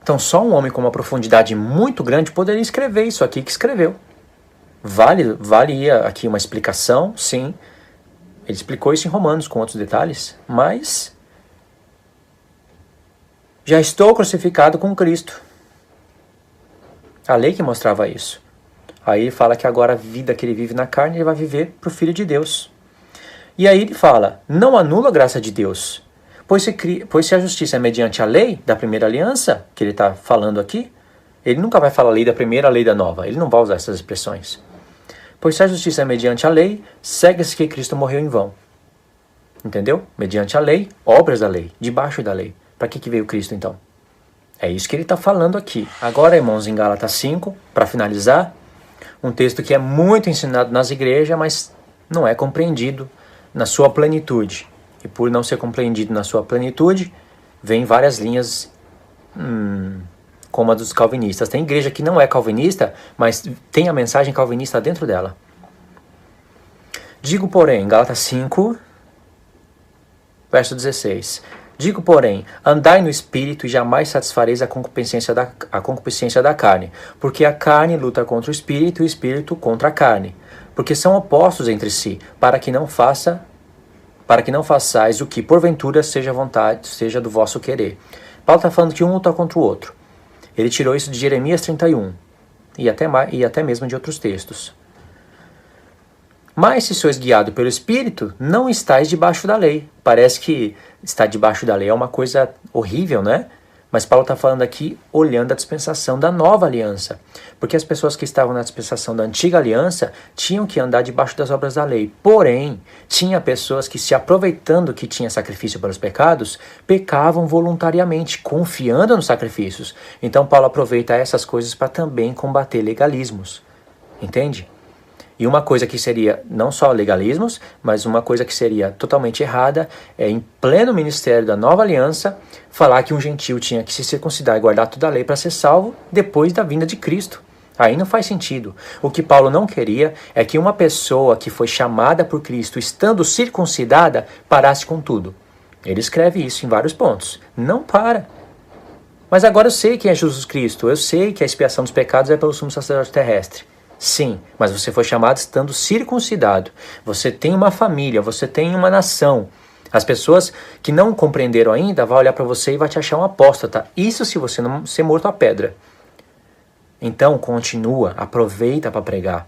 Então só um homem com uma profundidade muito grande poderia escrever isso aqui que escreveu. Valia aqui uma explicação, sim. Ele explicou isso em Romanos com outros detalhes. Mas já estou crucificado com Cristo. A lei que mostrava isso. Aí ele fala que agora a vida que ele vive na carne, ele vai viver para o Filho de Deus. E aí ele fala, não anula a graça de Deus, pois se a justiça é mediante a lei da primeira aliança, que ele está falando aqui, ele nunca vai falar lei da primeira, lei da nova, ele não vai usar essas expressões. Pois se a justiça é mediante a lei, segue-se que Cristo morreu em vão. Entendeu? Mediante a lei, obras da lei, debaixo da lei. Para que veio Cristo então? É isso que ele está falando aqui. Agora, irmãos, em Gálatas 5, para finalizar, um texto que é muito ensinado nas igrejas, mas não é compreendido na sua plenitude. E por não ser compreendido na sua plenitude, vem várias linhas como a dos calvinistas. Tem igreja que não é calvinista, mas tem a mensagem calvinista dentro dela. Digo, porém, Gálatas 5, verso 16. Digo, porém, andai no Espírito e jamais satisfareis a concupiscência da carne, porque a carne luta contra o Espírito e o Espírito contra a carne, porque são opostos entre si, para que não façais o que porventura seja vontade, seja do vosso querer. Paulo está falando que um luta contra o outro. Ele tirou isso de Jeremias 31 e até mesmo de outros textos. Mas se sois guiado pelo Espírito, não estáis debaixo da lei. Parece que estar debaixo da lei é uma coisa horrível, né? Mas Paulo está falando aqui olhando a dispensação da nova aliança. Porque as pessoas que estavam na dispensação da antiga aliança tinham que andar debaixo das obras da lei. Porém, tinha pessoas que, se aproveitando que tinha sacrifício para os pecados, pecavam voluntariamente, confiando nos sacrifícios. Então Paulo aproveita essas coisas para também combater legalismos. Entende? E uma coisa que seria não só legalismos, mas uma coisa que seria totalmente errada é, em pleno ministério da nova aliança, falar que um gentil tinha que se circuncidar e guardar toda a lei para ser salvo depois da vinda de Cristo. Aí não faz sentido. O que Paulo não queria é que uma pessoa que foi chamada por Cristo, estando circuncidada, parasse com tudo. Ele escreve isso em vários pontos. Não para. Mas agora eu sei quem é Jesus Cristo. Eu sei que a expiação dos pecados é pelo sumo sacerdote terrestre. Sim, mas você foi chamado estando circuncidado. Você tem uma família, você tem uma nação. As pessoas que não compreenderam ainda vão olhar para você e vai te achar um apóstata. Isso se você não ser morto à pedra. Então, continua, aproveita para pregar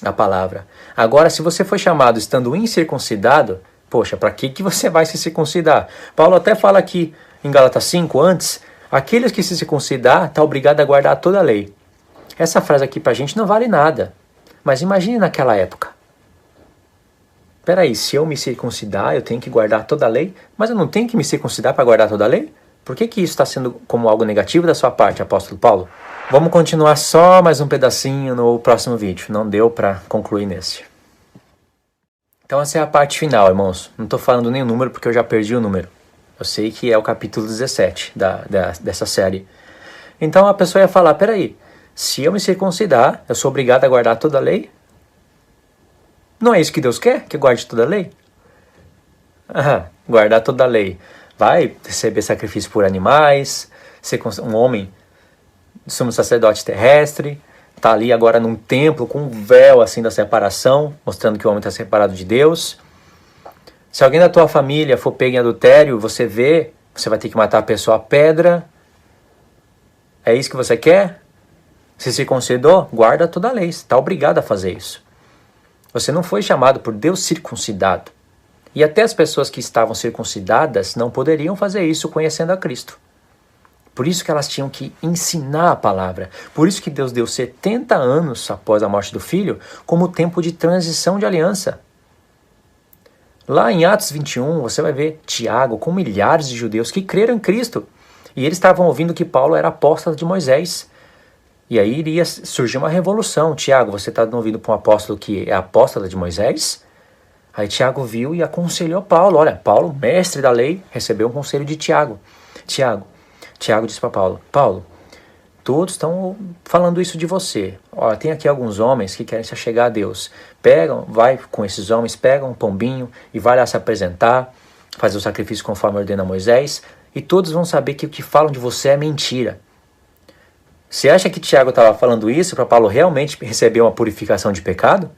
a palavra. Agora, se você foi chamado estando incircuncidado, poxa, para que você vai se circuncidar? Paulo até fala aqui em Gálatas 5, antes, aqueles que se circuncidar estão obrigados a guardar toda a lei. Essa frase aqui pra gente não vale nada. Mas imagine naquela época. Peraí, se eu me circuncidar, eu tenho que guardar toda a lei? Mas eu não tenho que me circuncidar para guardar toda a lei? Por que isso está sendo como algo negativo da sua parte, apóstolo Paulo? Vamos continuar só mais um pedacinho no próximo vídeo. Não deu para concluir nesse. Então essa é a parte final, irmãos. Não estou falando nem o número porque eu já perdi o número. Eu sei que é o capítulo 17 dessa série. Então a pessoa ia falar, peraí, se eu me circuncidar, eu sou obrigado a guardar toda a lei? Não é isso que Deus quer? Que eu guarde toda a lei? Guardar toda a lei. Vai receber sacrifício por animais, ser um homem, sumo sacerdote terrestre, tá ali agora num templo com um véu assim da separação, mostrando que o homem está separado de Deus. Se alguém da tua família for pego em adultério, você vai ter que matar a pessoa a pedra. É isso que você quer? Se circuncidou, guarda toda a lei, você está obrigado a fazer isso. Você não foi chamado por Deus circuncidado. E até as pessoas que estavam circuncidadas não poderiam fazer isso conhecendo a Cristo. Por isso que elas tinham que ensinar a palavra. Por isso que Deus deu 70 anos após a morte do Filho como tempo de transição de aliança. Lá em Atos 21, você vai ver Tiago com milhares de judeus que creram em Cristo. E eles estavam ouvindo que Paulo era apóstolo de Moisés. E aí iria surgir uma revolução. Tiago, você está ouvindo para um apóstolo que é apóstolo de Moisés? Aí Tiago viu e aconselhou Paulo. Olha, Paulo, mestre da lei, recebeu um conselho de Tiago. Tiago disse para Paulo, Paulo, todos estão falando isso de você. Olha, tem aqui alguns homens que querem se achegar a Deus. Vai com esses homens, pegam um pombinho e vai lá se apresentar, fazer o sacrifício conforme ordena Moisés, e todos vão saber que o que falam de você é mentira. Você acha que Tiago estava falando isso para Paulo realmente receber uma purificação de pecado?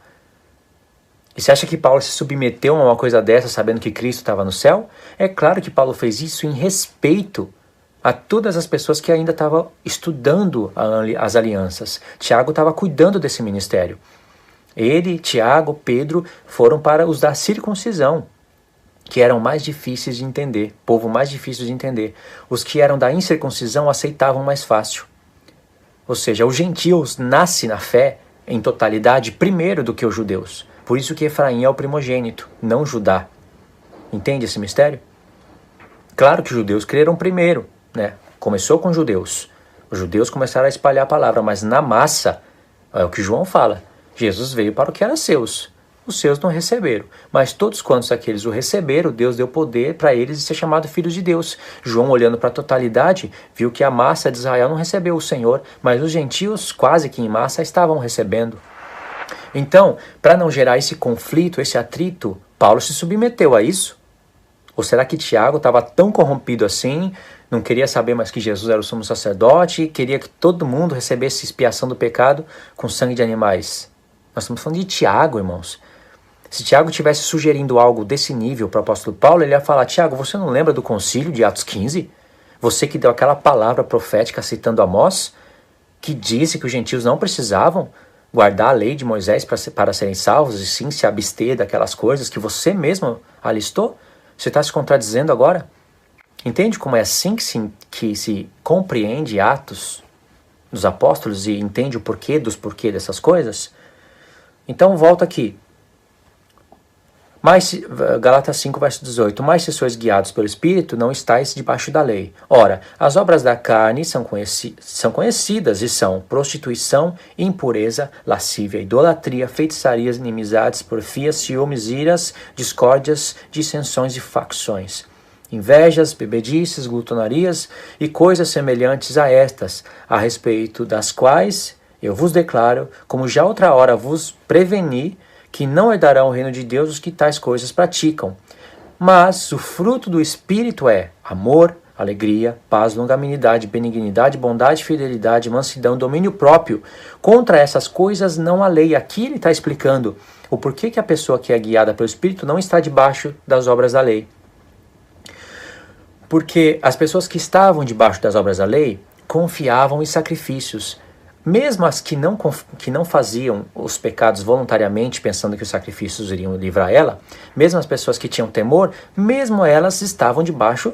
E você acha que Paulo se submeteu a uma coisa dessa sabendo que Cristo estava no céu? É claro que Paulo fez isso em respeito a todas as pessoas que ainda estavam estudando as alianças. Tiago estava cuidando desse ministério. Ele, Tiago, Pedro foram para os da circuncisão, que eram mais difíceis de entender, povo mais difícil de entender. Os que eram da incircuncisão aceitavam mais fácil. Ou seja, os gentios nascem na fé em totalidade primeiro do que os judeus. Por isso que Efraim é o primogênito, não Judá. Entende esse mistério? Claro que os judeus creram primeiro, né? Começou com os judeus. Os judeus começaram a espalhar a palavra, mas na massa, é o que João fala, Jesus veio para o que era seus. Os seus não receberam, mas todos quantos aqueles o receberam, Deus deu poder para eles de ser chamados filhos de Deus. João, olhando para a totalidade, viu que a massa de Israel não recebeu o Senhor, mas os gentios, quase que em massa, estavam recebendo. Então, para não gerar esse conflito, esse atrito, Paulo se submeteu a isso? Ou será que Tiago estava tão corrompido assim, não queria saber mais que Jesus era o sumo sacerdote, queria que todo mundo recebesse expiação do pecado com sangue de animais? Nós estamos falando de Tiago, irmãos. Se Tiago estivesse sugerindo algo desse nível para o apóstolo Paulo, ele ia falar, Tiago, você não lembra do concílio de Atos 15? Você que deu aquela palavra profética citando Amós, que disse que os gentios não precisavam guardar a lei de Moisés para serem salvos e sim se abster daquelas coisas que você mesmo alistou? Você está se contradizendo agora? Entende como é assim que se compreende Atos dos Apóstolos e entende o porquê dos porquê dessas coisas? Então volta aqui. Gálatas 5, verso 18. Mas se sois guiados pelo Espírito, não estáis debaixo da lei. Ora, as obras da carne são conhecidas e são prostituição, impureza, lascívia, idolatria, feitiçarias, inimizades, porfias, ciúmes, iras, discórdias, dissensões e facções. Invejas, bebedices, glutonarias e coisas semelhantes a estas, a respeito das quais eu vos declaro, como já outra hora vos preveni, que não herdarão o reino de Deus os que tais coisas praticam. Mas o fruto do Espírito é amor, alegria, paz, longanimidade, benignidade, bondade, fidelidade, mansidão, domínio próprio. Contra essas coisas não há lei. Aqui ele está explicando o porquê que a pessoa que é guiada pelo Espírito não está debaixo das obras da lei. Porque as pessoas que estavam debaixo das obras da lei confiavam em sacrifícios. Mesmo as que não faziam os pecados voluntariamente, pensando que os sacrifícios iriam livrar ela, mesmo as pessoas que tinham temor, mesmo elas estavam debaixo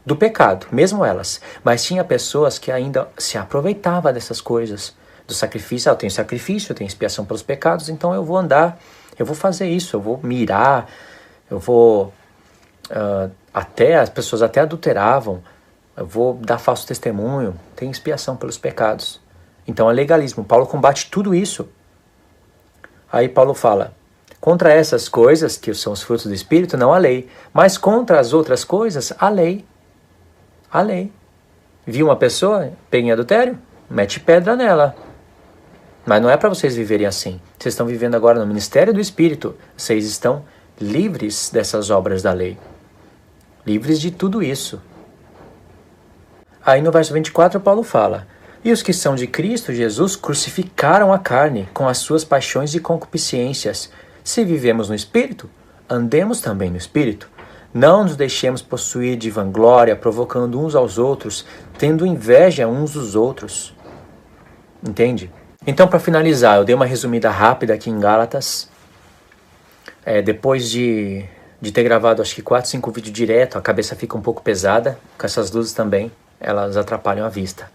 do pecado, mesmo elas. Mas tinha pessoas que ainda se aproveitavam dessas coisas, do sacrifício. Eu tenho sacrifício, eu tenho expiação pelos pecados, então eu vou andar, eu vou fazer isso, eu vou mirar, eu vou... as pessoas até adulteravam, eu vou dar falso testemunho, tem expiação pelos pecados. Então é legalismo. Paulo combate tudo isso. Aí Paulo fala, contra essas coisas, que são os frutos do Espírito, não há lei. Mas contra as outras coisas, há lei. Há lei. Viu uma pessoa, pega em adultério, mete pedra nela. Mas não é para vocês viverem assim. Vocês estão vivendo agora no ministério do Espírito. Vocês estão livres dessas obras da lei. Livres de tudo isso. Aí no verso 24 Paulo fala: e os que são de Cristo Jesus crucificaram a carne com as suas paixões e concupiscências. Se vivemos no Espírito, andemos também no Espírito. Não nos deixemos possuir de vanglória, provocando uns aos outros, tendo inveja uns dos outros. Entende? Então, para finalizar, eu dei uma resumida rápida aqui em Gálatas. Depois de ter gravado acho que 4, 5 vídeos direto, a cabeça fica um pouco pesada, com essas luzes também, elas atrapalham a vista.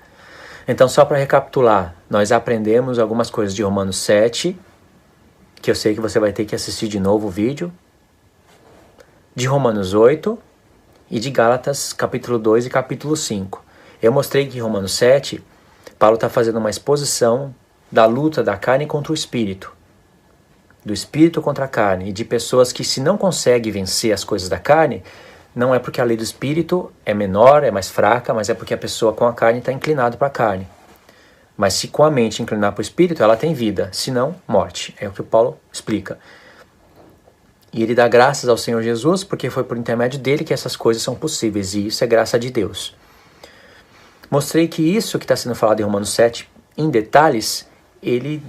Então, só para recapitular, nós aprendemos algumas coisas de Romanos 7, que eu sei que você vai ter que assistir de novo o vídeo, de Romanos 8 e de Gálatas capítulo 2 e capítulo 5. Eu mostrei que em Romanos 7, Paulo está fazendo uma exposição da luta da carne contra o espírito, do espírito contra a carne, e de pessoas que, se não conseguem vencer as coisas da carne, não é porque a lei do espírito é menor, é mais fraca, mas é porque a pessoa com a carne está inclinada para a carne. Mas se com a mente inclinar para o espírito, ela tem vida, se não, morte. É o que o Paulo explica. E ele dá graças ao Senhor Jesus, porque foi por intermédio dele que essas coisas são possíveis, e isso é graça de Deus. Mostrei que isso que está sendo falado em Romanos 7, em detalhes, ele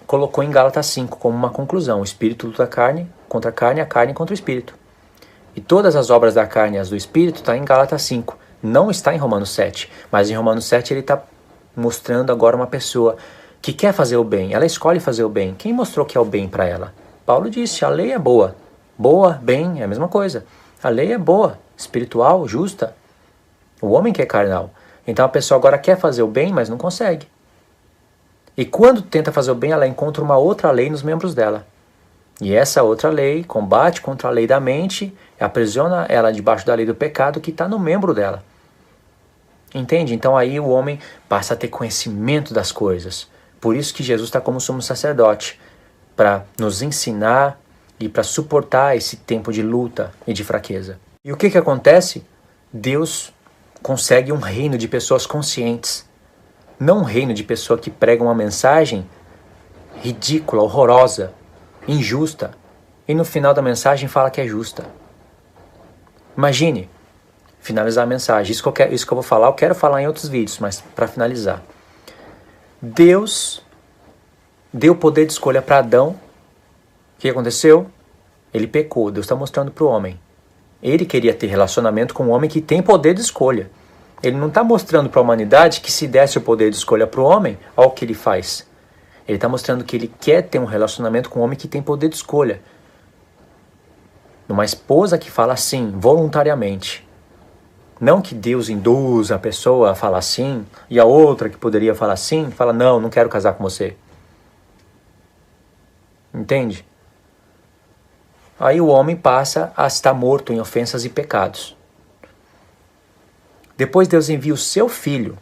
colocou em Gálatas 5 como uma conclusão. O espírito luta a carne a carne contra o espírito. E todas as obras da carne e as do espírito estão em Gálatas 5. Não está em Romanos 7. Mas em Romanos 7 ele está mostrando agora uma pessoa que quer fazer o bem. Ela escolhe fazer o bem. Quem mostrou que é o bem para ela? Paulo disse, a lei é boa. Boa, bem, é a mesma coisa. A lei é boa, espiritual, justa. O homem que é carnal. Então a pessoa agora quer fazer o bem, mas não consegue. E quando tenta fazer o bem, ela encontra uma outra lei nos membros dela. E essa outra lei combate contra a lei da mente, aprisiona ela debaixo da lei do pecado que está no membro dela. Entende? Então aí o homem passa a ter conhecimento das coisas. Por isso que Jesus está como sumo sacerdote, para nos ensinar e para suportar esse tempo de luta e de fraqueza. E o que acontece? Deus consegue um reino de pessoas conscientes. Não um reino de pessoa que prega uma mensagem ridícula, horrorosa, injusta, e no final da mensagem fala que é justa. Imagine, finalizar a mensagem. Isso que eu vou falar, eu quero falar em outros vídeos, mas para finalizar. Deus deu poder de escolha para Adão. O que aconteceu? Ele pecou. Deus está mostrando para o homem. Ele queria ter relacionamento com um homem que tem poder de escolha. Ele não está mostrando para a humanidade que se desse o poder de escolha para o homem, olha o que ele faz. Ele está mostrando que ele quer ter um relacionamento com um homem que tem poder de escolha. Uma esposa que fala sim, voluntariamente. Não que Deus induza a pessoa a falar sim, e a outra que poderia falar sim, fala não, não quero casar com você. Entende? Aí o homem passa a estar morto em ofensas e pecados. Depois Deus envia o seu filho,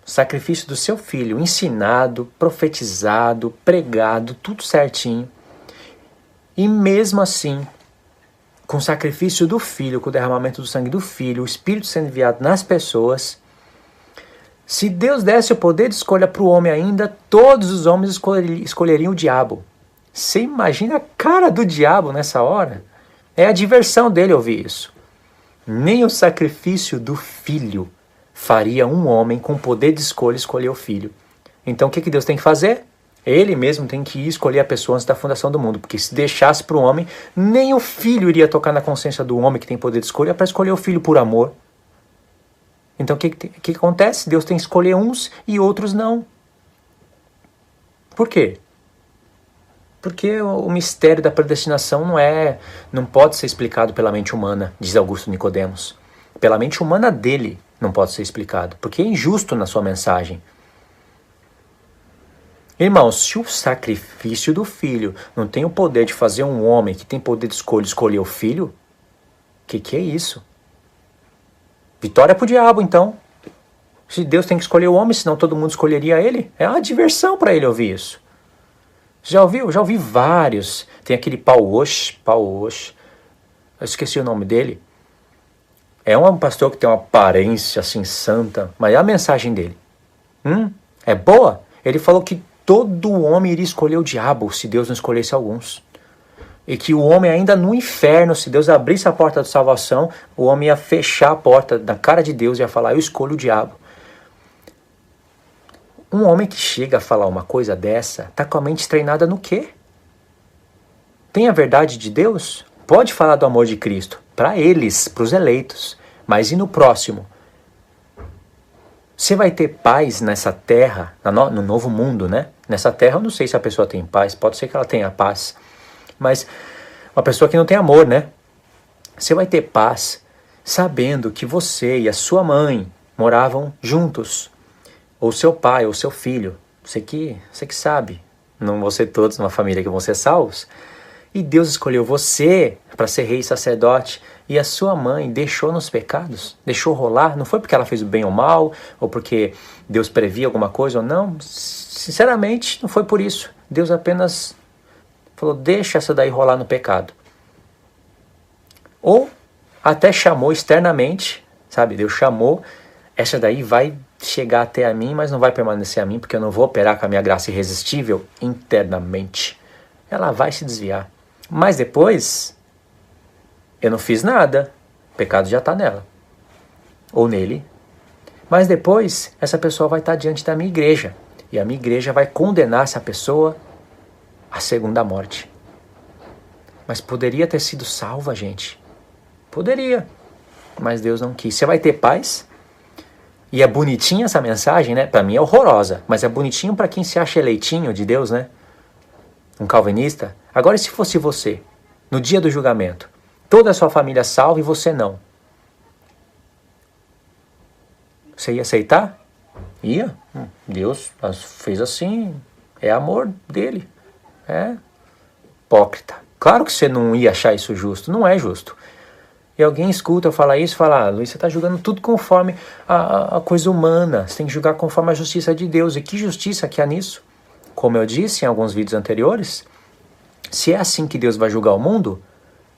o sacrifício do seu filho, ensinado, profetizado, pregado, tudo certinho. E mesmo assim, com o sacrifício do filho, com o derramamento do sangue do filho, o Espírito sendo enviado nas pessoas, se Deus desse o poder de escolha para o homem ainda, todos os homens escolheriam o diabo. Você imagina a cara do diabo nessa hora? É a diversão dele ouvir isso. Nem o sacrifício do filho faria um homem com poder de escolha escolher o filho. Então o que Deus tem que fazer? Ele mesmo tem que escolher a pessoa antes da fundação do mundo. Porque se deixasse para o homem, nem o filho iria tocar na consciência do homem que tem poder de escolha para escolher o filho por amor. Então o que acontece? Deus tem que escolher uns e outros não. Por quê? Porque o mistério da predestinação não pode ser explicado pela mente humana, diz Augusto Nicodemos. Pela mente humana dele não pode ser explicado, porque é injusto na sua mensagem. Irmãos, se o sacrifício do filho não tem o poder de fazer um homem que tem poder de escolher o filho, que é isso? Vitória pro diabo, então. Se Deus tem que escolher o homem, senão todo mundo escolheria ele, é uma diversão para ele ouvir isso. Já ouviu? Já ouvi vários. Tem aquele Paul Walsh, eu esqueci o nome dele. É um pastor que tem uma aparência assim santa, mas é a mensagem dele. É boa? Ele falou que todo homem iria escolher o diabo se Deus não escolhesse alguns. E que o homem ainda no inferno, se Deus abrisse a porta da salvação, o homem ia fechar a porta da cara de Deus e ia falar, eu escolho o diabo. Um homem que chega a falar uma coisa dessa, está com a mente treinada no quê? Tem a verdade de Deus? Pode falar do amor de Cristo, para eles, para os eleitos, mas e no próximo? Você vai ter paz nessa terra, no novo mundo, né? Nessa terra eu não sei se a pessoa tem paz, pode ser que ela tenha paz, mas uma pessoa que não tem amor, né? Você vai ter paz sabendo que você e a sua mãe moravam juntos, ou seu pai, ou seu filho, você que sabe, não vão ser todos numa família que vão ser salvos, e Deus escolheu você para ser rei e sacerdote, e a sua mãe deixou nos pecados, deixou rolar, não foi porque ela fez o bem ou mal, ou porque Deus previa alguma coisa ou não, sinceramente não foi por isso, Deus apenas falou, deixa essa daí rolar no pecado. Ou até chamou externamente, sabe, Deus chamou, essa daí vai chegar até a mim, mas não vai permanecer a mim, porque eu não vou operar com a minha graça irresistível internamente. Ela vai se desviar. Mas depois, eu não fiz nada, o pecado já está nela, ou nele. Mas depois, essa pessoa vai estar diante da minha igreja, e a minha igreja vai condenar essa pessoa à segunda morte. Mas poderia ter sido salva, gente. Poderia, mas Deus não quis. Você vai ter paz? E é bonitinha essa mensagem, né? Para mim é horrorosa, mas é bonitinho para quem se acha eleitinho de Deus, né? Um calvinista. Agora, e se fosse você, no dia do julgamento, toda a sua família salva e você não? Você ia aceitar? Ia. Deus fez assim, é amor dele. É hipócrita. Claro que você não ia achar isso justo, não é justo. E alguém escuta eu falar isso e fala, Luiz, você está julgando tudo conforme a coisa humana, você tem que julgar conforme a justiça de Deus. E que justiça que há nisso? Como eu disse em alguns vídeos anteriores, se é assim que Deus vai julgar o mundo,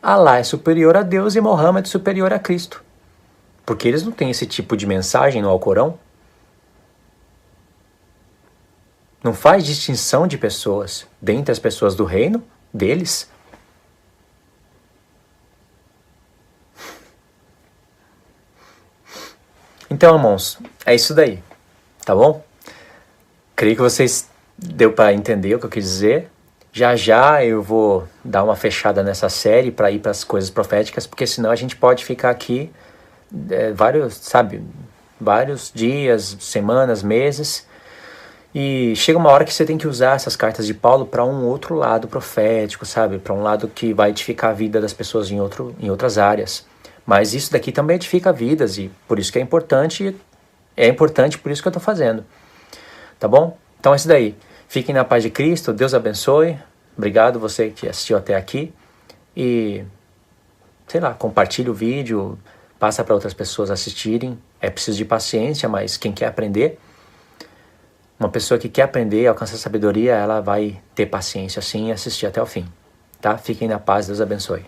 Alá é superior a Deus e Mohammed é superior a Cristo. Porque eles não têm esse tipo de mensagem no Alcorão. Não faz distinção de pessoas dentre as pessoas do reino deles. Então, irmãos, é isso daí, tá bom? Creio que vocês deu para entender o que eu quis dizer. Já já eu vou dar uma fechada nessa série para ir para as coisas proféticas, porque senão a gente pode ficar aqui vários dias, semanas, meses, e chega uma hora que você tem que usar essas cartas de Paulo para um outro lado profético, sabe? Para um lado que vai edificar a vida das pessoas em outras áreas. Mas isso daqui também edifica vidas e por isso que é importante por isso que eu estou fazendo. Tá bom? Então é isso daí. Fiquem na paz de Cristo, Deus abençoe. Obrigado você que assistiu até aqui. E, compartilhe o vídeo, passa para outras pessoas assistirem. É preciso de paciência, mas quem quer aprender, uma pessoa que quer aprender, alcançar sabedoria, ela vai ter paciência sim e assistir até o fim. Tá? Fiquem na paz, Deus abençoe.